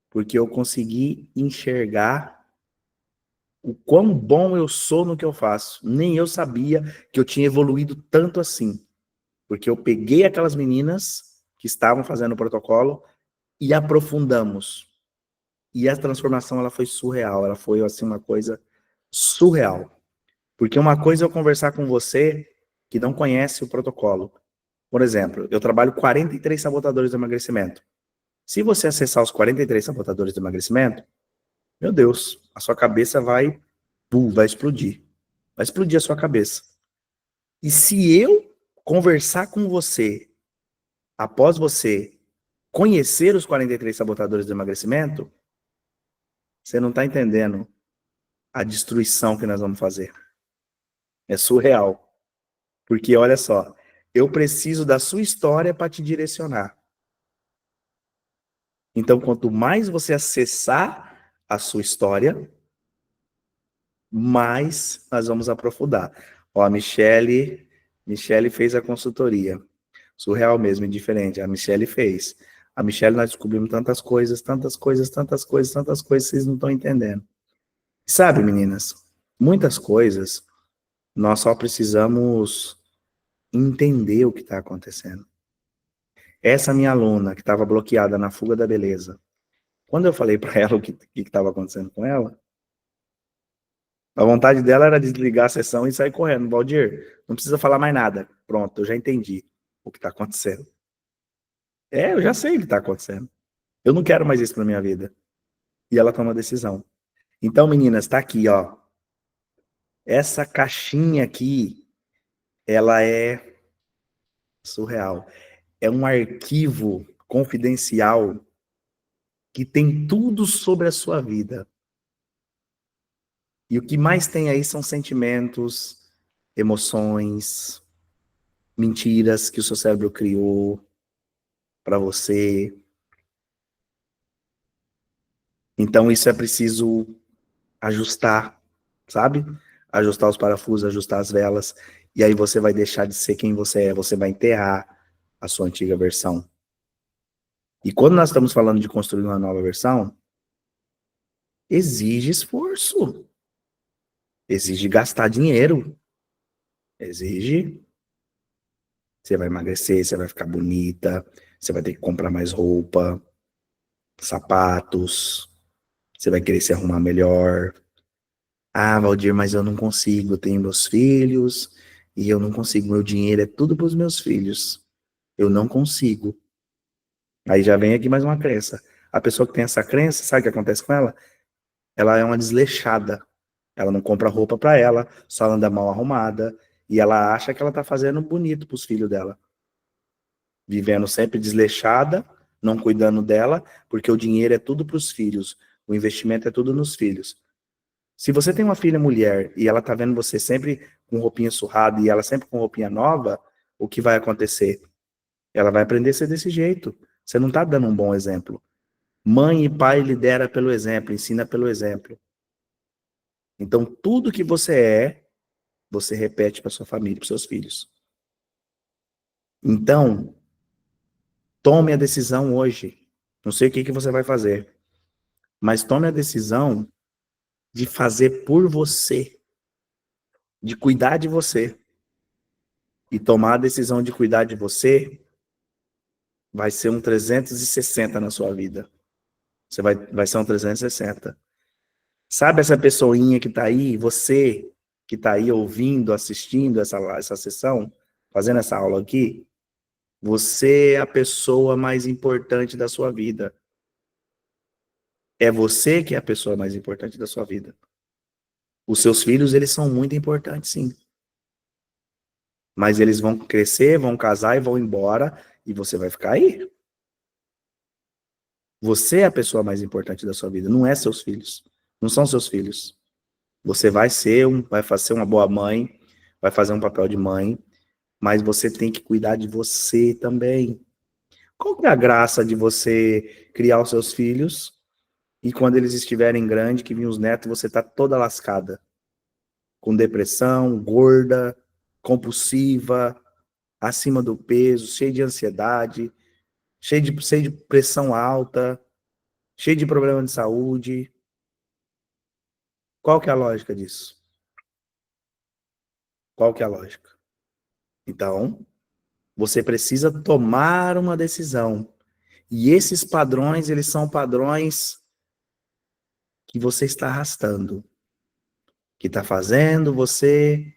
Porque eu consegui enxergar o quão bom eu sou no que eu faço. Nem eu sabia que eu tinha evoluído tanto assim. Porque eu peguei aquelas meninas que estavam fazendo o protocolo e aprofundamos. E a transformação, ela foi surreal. Ela foi, assim, uma coisa surreal. Porque uma coisa é eu conversar com você que não conhece o protocolo. Por exemplo, eu trabalho 43 sabotadores de emagrecimento. Se você acessar os 43 sabotadores de emagrecimento, meu Deus, a sua cabeça vai explodir. Vai explodir a sua cabeça. E se eu conversar com você, após você conhecer os 43 sabotadores do emagrecimento, você não está entendendo a destruição que nós vamos fazer. É surreal. Porque, olha só, eu preciso da sua história para te direcionar. Então, quanto mais você acessar a sua história, mais nós vamos aprofundar. Ó, a Michele fez a consultoria. Surreal mesmo, indiferente. A Michele fez. A Michele, nós descobrimos tantas coisas, tantas coisas, tantas coisas, tantas coisas, vocês não estão entendendo. Sabe, meninas, muitas coisas, nós só precisamos entender o que está acontecendo. Essa minha aluna, que estava bloqueada na fuga da beleza, quando eu falei para ela o que estava acontecendo com ela, a vontade dela era desligar a sessão e sair correndo. Valdir, não precisa falar mais nada. Pronto, eu já entendi o que está acontecendo. Eu já sei o que está acontecendo. Eu não quero mais isso para minha vida. E ela toma a decisão. Então, meninas, tá aqui, ó. Essa caixinha aqui, ela é surreal. É um arquivo confidencial que tem tudo sobre a sua vida. E o que mais tem aí são sentimentos, emoções, mentiras que o seu cérebro criou para você. Então isso é preciso ajustar, sabe? Ajustar os parafusos, ajustar as velas, e aí você vai deixar de ser quem você é, você vai enterrar a sua antiga versão. E quando nós estamos falando de construir uma nova versão, exige esforço, exige gastar dinheiro, exige. Você vai emagrecer, você vai ficar bonita, você vai ter que comprar mais roupa, sapatos, você vai querer se arrumar melhor. Ah, Valdir, mas eu não consigo, eu tenho meus filhos e eu não consigo, meu dinheiro é tudo para os meus filhos. Eu não consigo. Aí já vem aqui mais uma crença. A pessoa que tem essa crença, sabe o que acontece com ela? Ela é uma desleixada. Ela não compra roupa para ela, só anda mal arrumada e ela acha que ela tá fazendo bonito para os filhos dela. Vivendo sempre desleixada, não cuidando dela, porque o dinheiro é tudo para os filhos, o investimento é tudo nos filhos. Se você tem uma filha mulher e ela tá vendo você sempre com roupinha surrada e ela sempre com roupinha nova, o que vai acontecer? Ela vai aprender a ser desse jeito. Você não tá dando um bom exemplo. Mãe e pai lidera pelo exemplo, ensina pelo exemplo. Então, tudo que você repete para sua família, para seus filhos. Então, tome a decisão hoje. Não sei o que você vai fazer, mas tome a decisão de fazer por você, de cuidar de você. E tomar a decisão de cuidar de você vai ser um 360 na sua vida. Você vai ser um 360. Sabe essa pessoinha que está aí, você que está aí ouvindo, assistindo essa sessão, fazendo essa aula aqui? Você é a pessoa mais importante da sua vida. É você que é a pessoa mais importante da sua vida. Os seus filhos, eles são muito importantes, sim. Mas eles vão crescer, vão casar e vão embora, e você vai ficar aí. Você é a pessoa mais importante da sua vida, não é seus filhos. Não são seus filhos. Você vai fazer uma boa mãe, vai fazer um papel de mãe, mas você tem que cuidar de você também. Qual que é a graça de você criar os seus filhos e quando eles estiverem grandes, que vêm os netos, você tá toda lascada, com depressão, gorda, compulsiva, acima do peso, cheio de ansiedade, cheio de pressão alta, cheio de problema de saúde. Qual que é a lógica disso? Qual que é a lógica? Então, você precisa tomar uma decisão. E esses padrões, eles são padrões que você está arrastando, que está fazendo você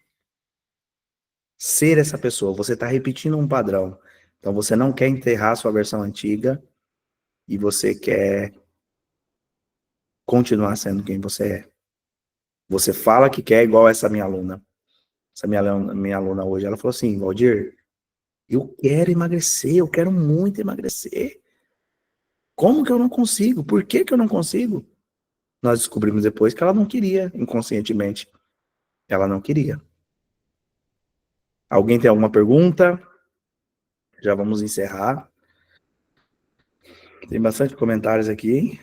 ser essa pessoa. Você está repetindo um padrão. Então, você não quer enterrar sua versão antiga e você quer continuar sendo quem você é. Você fala que quer igual essa minha aluna. Essa minha aluna hoje, ela falou assim, Valdir, eu quero emagrecer, eu quero muito emagrecer. Como que eu não consigo? Por que que eu não consigo? Nós descobrimos depois que ela não queria, inconscientemente. Ela não queria. Alguém tem alguma pergunta? Já vamos encerrar. Tem bastante comentários aqui, hein?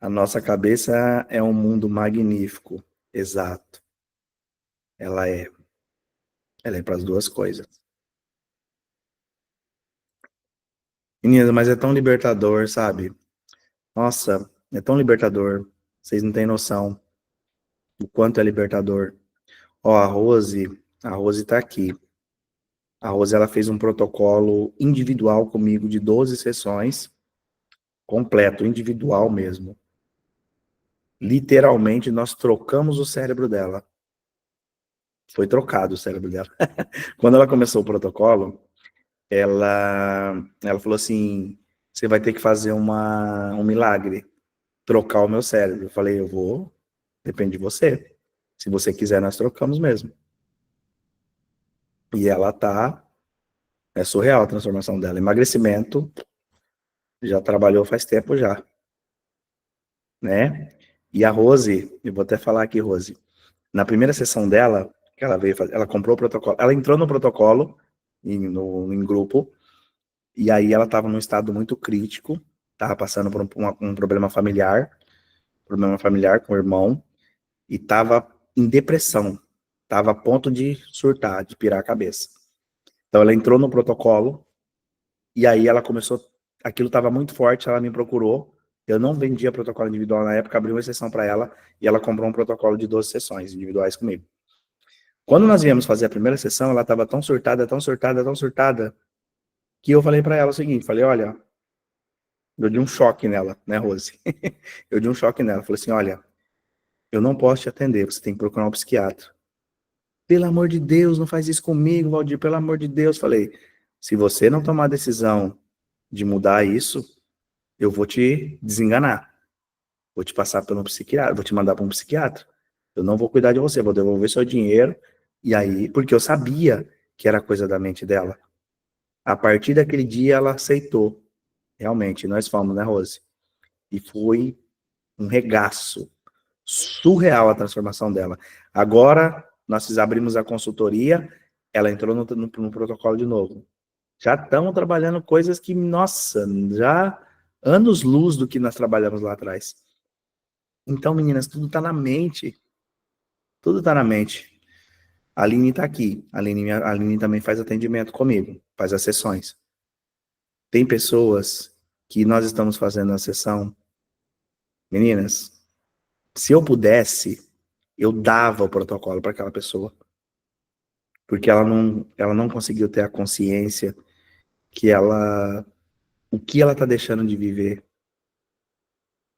A nossa cabeça é um mundo magnífico. Exato. Ela é. Ela é para as duas coisas. Meninas, mas é tão libertador, sabe? Nossa, é tão libertador. Vocês não têm noção do quanto é libertador. Ó, a Rose tá aqui. A Rose, ela fez um protocolo individual comigo de 12 sessões, completo, individual mesmo. Literalmente, nós trocamos o cérebro dela. Foi trocado o cérebro dela. Quando ela começou o protocolo, ela falou assim, você vai ter que fazer um milagre, trocar o meu cérebro. Eu falei, eu vou, depende de você. Se você quiser, nós trocamos mesmo. E é surreal a transformação dela. Emagrecimento, já trabalhou faz tempo já. né? E a Rose, eu vou até falar aqui, Rose, na primeira sessão dela, que ela veio fazer, ela comprou o protocolo, ela entrou no protocolo, em grupo, e aí ela estava num estado muito crítico, estava passando por um problema familiar com o irmão, e estava em depressão, estava a ponto de surtar, de pirar a cabeça. Então ela entrou no protocolo, e aí ela começou, aquilo estava muito forte, ela me procurou, eu não vendia protocolo individual na época, abri uma exceção para ela, e ela comprou um protocolo de 12 sessões individuais comigo. Quando nós viemos fazer a primeira sessão, ela estava tão surtada, tão surtada, tão surtada, que eu falei para ela o seguinte, falei, olha, eu dei um choque nela, né, Rose? Eu dei um choque nela, falei assim, olha, eu não posso te atender, você tem que procurar um psiquiatra. Pelo amor de Deus, não faz isso comigo, Valdir, pelo amor de Deus. Falei, se você não tomar a decisão de mudar isso, eu vou te desenganar. Vou te passar pelo psiquiatra, vou te mandar para um psiquiatra. Eu não vou cuidar de você, vou devolver seu dinheiro. E aí, porque eu sabia que era coisa da mente dela. A partir daquele dia, ela aceitou. Realmente, nós fomos, né, Rose? E foi um regaço. Surreal a transformação dela. Agora, nós abrimos a consultoria, ela entrou no protocolo de novo. Já estamos trabalhando coisas que, nossa, já anos-luz do que nós trabalhamos lá atrás. Então, meninas, tudo está na mente. Tudo está na mente. A Aline está aqui. A Aline também faz atendimento comigo, faz as sessões. Tem pessoas que nós estamos fazendo a sessão. Meninas, se eu pudesse, eu dava o protocolo para aquela pessoa. Porque ela não conseguiu ter a consciência que o que ela está deixando de viver.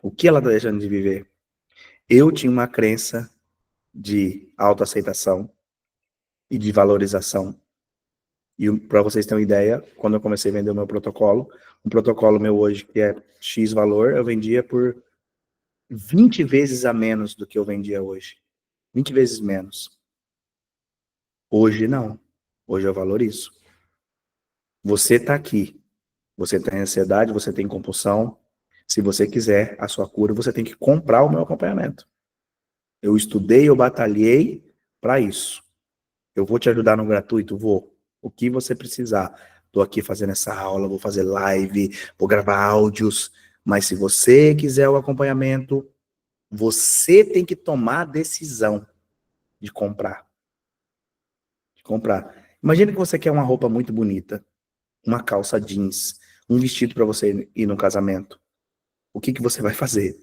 O que ela está deixando de viver. Eu tinha uma crença de autoaceitação e de valorização. E para vocês terem uma ideia, quando eu comecei a vender o meu protocolo, um protocolo meu hoje que é X valor, eu vendia por 20 vezes a menos do que eu vendia hoje. 20 vezes menos. Hoje não. Hoje eu valorizo. Você está aqui. Você tem ansiedade, você tem compulsão. Se você quiser a sua cura, você tem que comprar o meu acompanhamento. Eu estudei, eu batalhei para isso. Eu vou te ajudar no gratuito? Vou. O que você precisar. Estou aqui fazendo essa aula, vou fazer live, vou gravar áudios. Mas se você quiser o acompanhamento, você tem que tomar a decisão de comprar. De comprar. Imagina que você quer uma roupa muito bonita, uma calça jeans, um vestido para você ir no casamento. O que você vai fazer?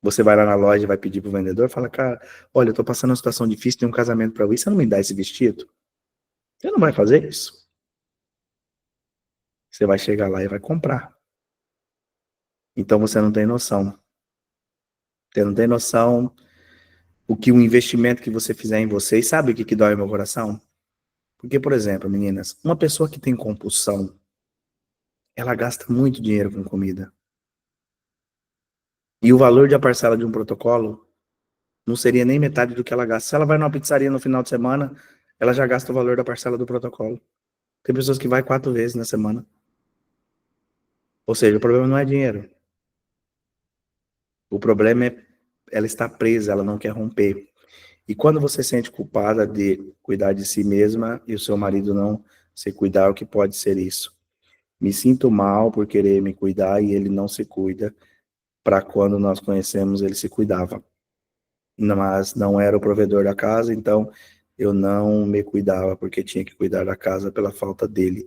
Você vai lá na loja, vai pedir pro vendedor, fala, cara, olha, eu tô passando uma situação difícil, tem um casamento para eu ir, você não me dá esse vestido? Você não vai fazer isso. Você vai chegar lá e vai comprar. Então você não tem noção. Você não tem noção o que o investimento que você fizer em você. E sabe o que dói no meu coração? Porque, por exemplo, meninas, uma pessoa que tem compulsão, ela gasta muito dinheiro com comida. E o valor de a parcela de um protocolo não seria nem metade do que ela gasta. Se ela vai numa pizzaria no final de semana, ela já gasta o valor da parcela do protocolo. Tem pessoas que vai 4 vezes na semana. Ou seja, o problema não é dinheiro. O problema é ela está presa, ela não quer romper. E quando você se sente culpada de cuidar de si mesma e o seu marido não se cuidar, o que pode ser isso? Me sinto mal por querer me cuidar e ele não se cuida. Para quando nós conhecemos, ele se cuidava. Mas não era o provedor da casa, então eu não me cuidava porque tinha que cuidar da casa pela falta dele.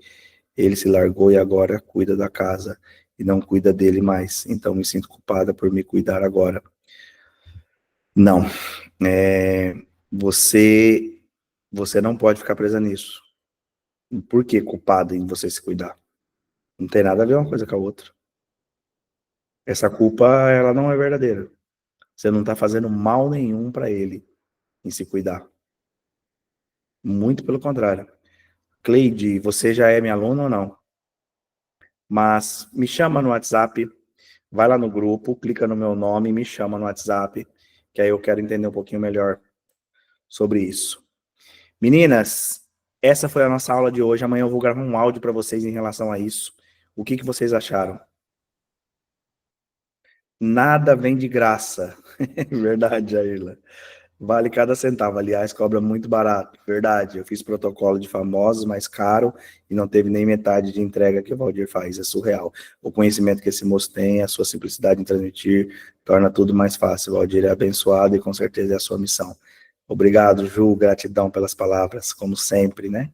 Ele se largou e agora cuida da casa e não cuida dele mais. Então me sinto culpada por me cuidar agora. Não, você não pode ficar presa nisso. Por que culpada em você se cuidar? Não tem nada a ver uma coisa com a outra. Essa culpa, ela não é verdadeira. Você não está fazendo mal nenhum para ele em se cuidar. Muito pelo contrário. Cleide, você já é minha aluna ou não? Mas me chama no WhatsApp, vai lá no grupo, clica no meu nome, me chama no WhatsApp, que aí eu quero entender um pouquinho melhor sobre isso. Meninas, essa foi a nossa aula de hoje. Amanhã eu vou gravar um áudio para vocês em relação a isso. O que vocês acharam? Nada vem de graça. Verdade, Aila. Vale cada centavo. Aliás, cobra muito barato. Verdade. Eu fiz protocolo de famosos mais caro e não teve nem metade de entrega que o Valdir faz. É surreal. O conhecimento que esse moço tem, a sua simplicidade em transmitir, torna tudo mais fácil. O Valdir é abençoado e com certeza é a sua missão. Obrigado, Ju. Gratidão pelas palavras, como sempre, né?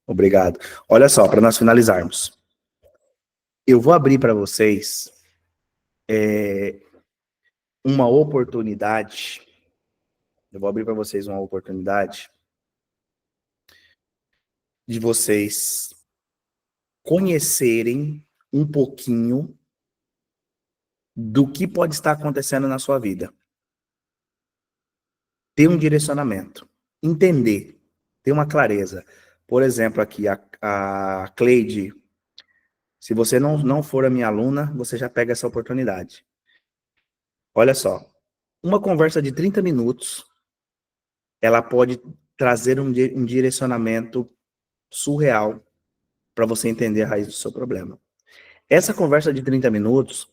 Obrigado. Olha só, para nós finalizarmos. Eu vou abrir para vocês uma oportunidade. Eu vou abrir para vocês uma oportunidade de vocês conhecerem um pouquinho do que pode estar acontecendo na sua vida. Ter um direcionamento. Entender. Ter uma clareza. Por exemplo, aqui, a Cleide, se você não for a minha aluna, você já pega essa oportunidade. Olha só, uma conversa de 30 minutos, ela pode trazer um direcionamento surreal para você entender a raiz do seu problema. Essa conversa de 30 minutos,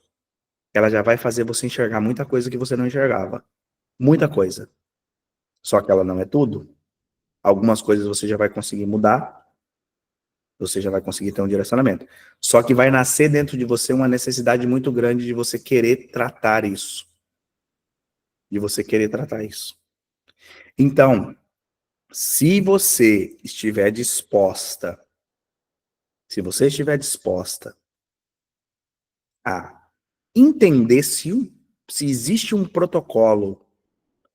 ela já vai fazer você enxergar muita coisa que você não enxergava. Muita coisa. Só que ela não é tudo. Algumas coisas você já vai conseguir mudar, você já vai conseguir ter um direcionamento. Só que vai nascer dentro de você uma necessidade muito grande de você querer tratar isso. De você querer tratar isso. Então, se você estiver disposta a entender se existe um protocolo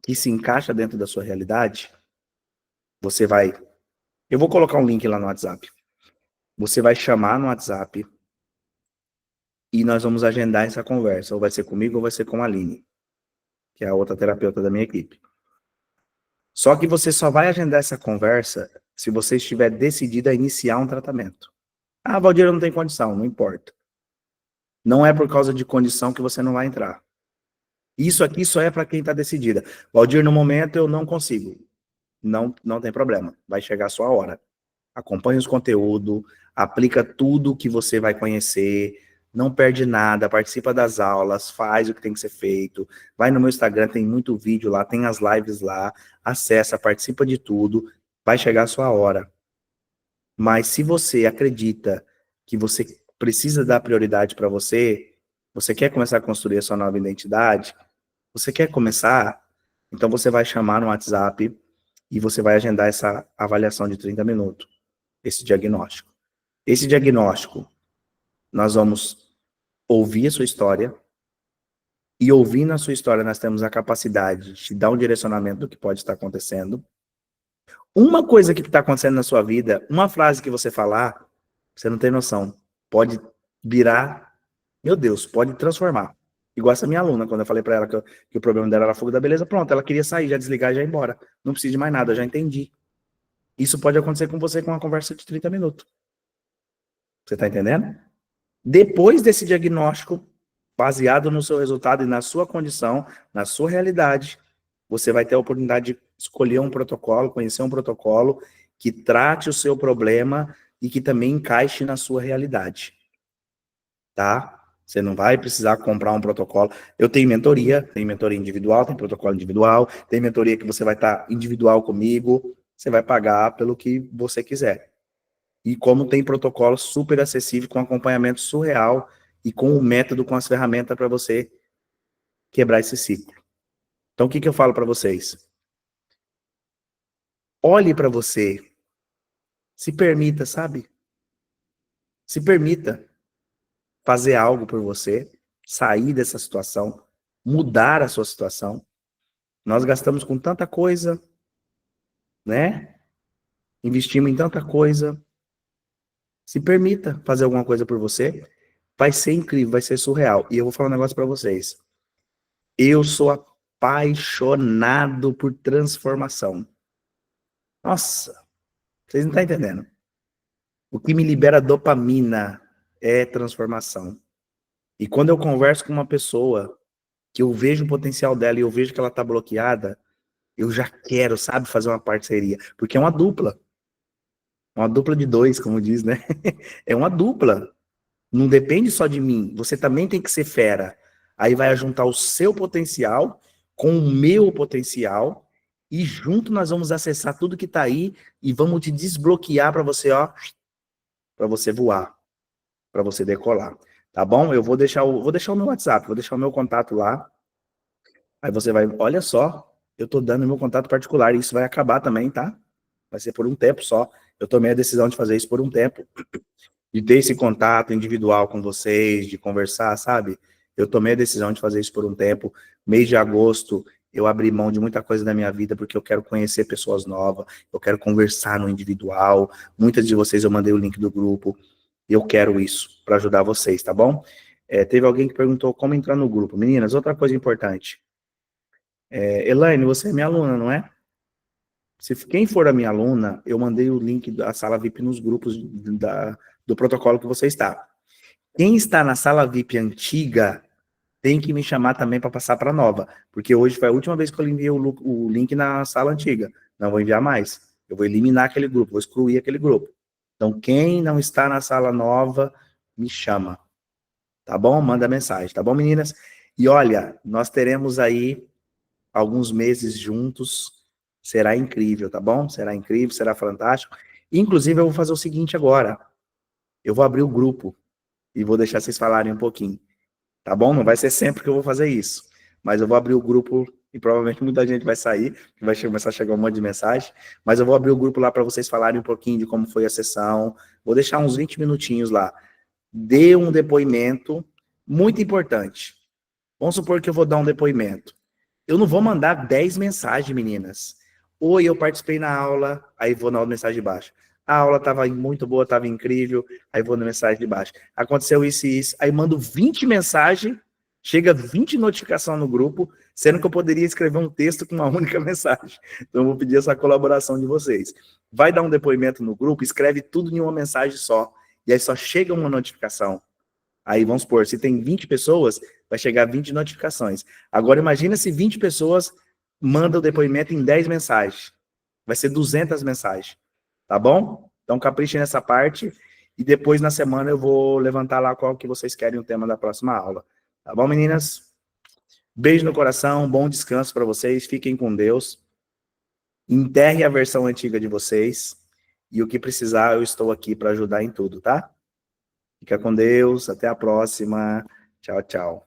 que se encaixa dentro da sua realidade, você vai... Eu vou colocar um link lá no WhatsApp. Você vai chamar no WhatsApp e nós vamos agendar essa conversa. Ou vai ser comigo ou vai ser com a Aline, que é a outra terapeuta da minha equipe. Só que você só vai agendar essa conversa se você estiver decidido a iniciar um tratamento. Ah, Valdir, não tem condição, não importa. Não é por causa de condição que você não vai entrar. Isso aqui só é para quem está decidida. Valdir, no momento eu não consigo. Não tem problema. Vai chegar a sua hora. Acompanhe os conteúdos, aplica tudo que você vai conhecer, não perde nada, participa das aulas, faz o que tem que ser feito. Vai no meu Instagram, tem muito vídeo lá, tem as lives lá, acessa, participa de tudo. Vai chegar a sua hora. Mas se você acredita que você precisa dar prioridade para você, você quer começar a construir a sua nova identidade, você quer começar, então você vai chamar no WhatsApp e você vai agendar essa avaliação de 30 minutos, esse diagnóstico. Esse diagnóstico, nós vamos ouvir a sua história, e ouvindo a sua história, nós temos a capacidade de te dar um direcionamento do que pode estar acontecendo. Uma coisa que está acontecendo na sua vida, uma frase que você falar, você não tem noção, pode virar, meu Deus, pode transformar. Igual essa minha aluna, quando eu falei para ela que o problema dela era fuga da beleza, pronto, ela queria sair, já desligar e já ir embora. Não precisa de mais nada, eu já entendi. Isso pode acontecer com você com uma conversa de 30 minutos. Você está entendendo? Depois desse diagnóstico, baseado no seu resultado e na sua condição, na sua realidade, você vai ter a oportunidade de escolher um protocolo, conhecer um protocolo que trate o seu problema e que também encaixe na sua realidade. Tá? Você não vai precisar comprar um protocolo. Eu tenho mentoria individual, tem protocolo individual, tem mentoria que você vai estar individual comigo, você vai pagar pelo que você quiser. E como tem protocolo super acessível, com acompanhamento surreal e com o método, com as ferramentas para você quebrar esse ciclo. Então, o que eu falo para vocês? Olhe para você. Se permita, sabe? Se permita fazer algo por você, sair dessa situação, mudar a sua situação. Nós gastamos com tanta coisa, né? Investimos em tanta coisa. Se permita fazer alguma coisa por você. Vai ser incrível, vai ser surreal. E eu vou falar um negócio para vocês. Eu sou apaixonado por transformação. Nossa, vocês não estão entendendo. O que me libera dopamina é transformação. E quando eu converso com uma pessoa que eu vejo o potencial dela e eu vejo que ela está bloqueada, eu já quero, sabe, fazer uma parceria. Porque é uma dupla. Uma dupla de dois, como diz, né? É uma dupla. Não depende só de mim. Você também tem que ser fera. Aí vai juntar o seu potencial com o meu potencial e junto nós vamos acessar tudo que está aí e vamos te desbloquear para você, ó, para você voar, para você decolar. Tá bom? Eu vou deixar o meu WhatsApp, vou deixar o meu contato lá. Aí você vai, olha só, eu tô dando meu contato particular, e isso vai acabar também, tá? Vai ser por um tempo só. Eu tomei a decisão de fazer isso por um tempo, de ter esse contato individual com vocês, de conversar, sabe? Eu tomei a decisão de fazer isso por um tempo. Mês de agosto, eu abri mão de muita coisa da minha vida, porque eu quero conhecer pessoas novas, eu quero conversar no individual. Muitas de vocês eu mandei o link do grupo, e eu quero isso para ajudar vocês, tá bom? Teve alguém que perguntou como entrar no grupo. Meninas, outra coisa importante. Elaine, você é minha aluna, não é? Quem for a minha aluna, eu mandei o link da sala VIP nos grupos do protocolo que você está. Quem está na sala VIP antiga tem que me chamar também para passar para a nova, porque hoje foi a última vez que eu enviei o link na sala antiga. Não vou enviar mais. Eu vou eliminar aquele grupo, vou excluir aquele grupo. Então, quem não está na sala nova, me chama. Tá bom? Manda mensagem, tá bom, meninas? E olha, nós teremos aí alguns meses juntos, será incrível, tá bom? Será incrível, será fantástico. Inclusive, eu vou fazer o seguinte agora, eu vou abrir o grupo e vou deixar vocês falarem um pouquinho, tá bom? Não vai ser sempre que eu vou fazer isso, mas eu vou abrir o grupo e provavelmente muita gente vai sair, vai começar a chegar um monte de mensagem, mas eu vou abrir o grupo lá para vocês falarem um pouquinho de como foi a sessão, vou deixar uns 20 minutinhos lá. Dê um depoimento muito importante. Vamos supor que eu vou dar um depoimento. Eu não vou mandar 10 mensagens, meninas. Oi, eu participei na aula, aí vou na mensagem de baixo. A aula estava muito boa, estava incrível, aí vou na mensagem de baixo. Aconteceu isso e isso, aí mando 20 mensagens, chega 20 notificações no grupo, sendo que eu poderia escrever um texto com uma única mensagem. Então eu vou pedir essa colaboração de vocês. Vai dar um depoimento no grupo, escreve tudo em uma mensagem só, e aí só chega uma notificação. Aí vamos supor, se tem 20 pessoas, vai chegar 20 notificações. Agora imagina se 20 pessoas mandam o depoimento em 10 mensagens. Vai ser 200 mensagens. Tá bom? Então caprichem nessa parte. E depois na semana eu vou levantar lá qual que vocês querem o tema da próxima aula. Tá bom, meninas? Beijo no coração, bom descanso para vocês. Fiquem com Deus. Enterre a versão antiga de vocês. E o que precisar, eu estou aqui para ajudar em tudo, tá? Fica com Deus, até a próxima. Tchau, tchau.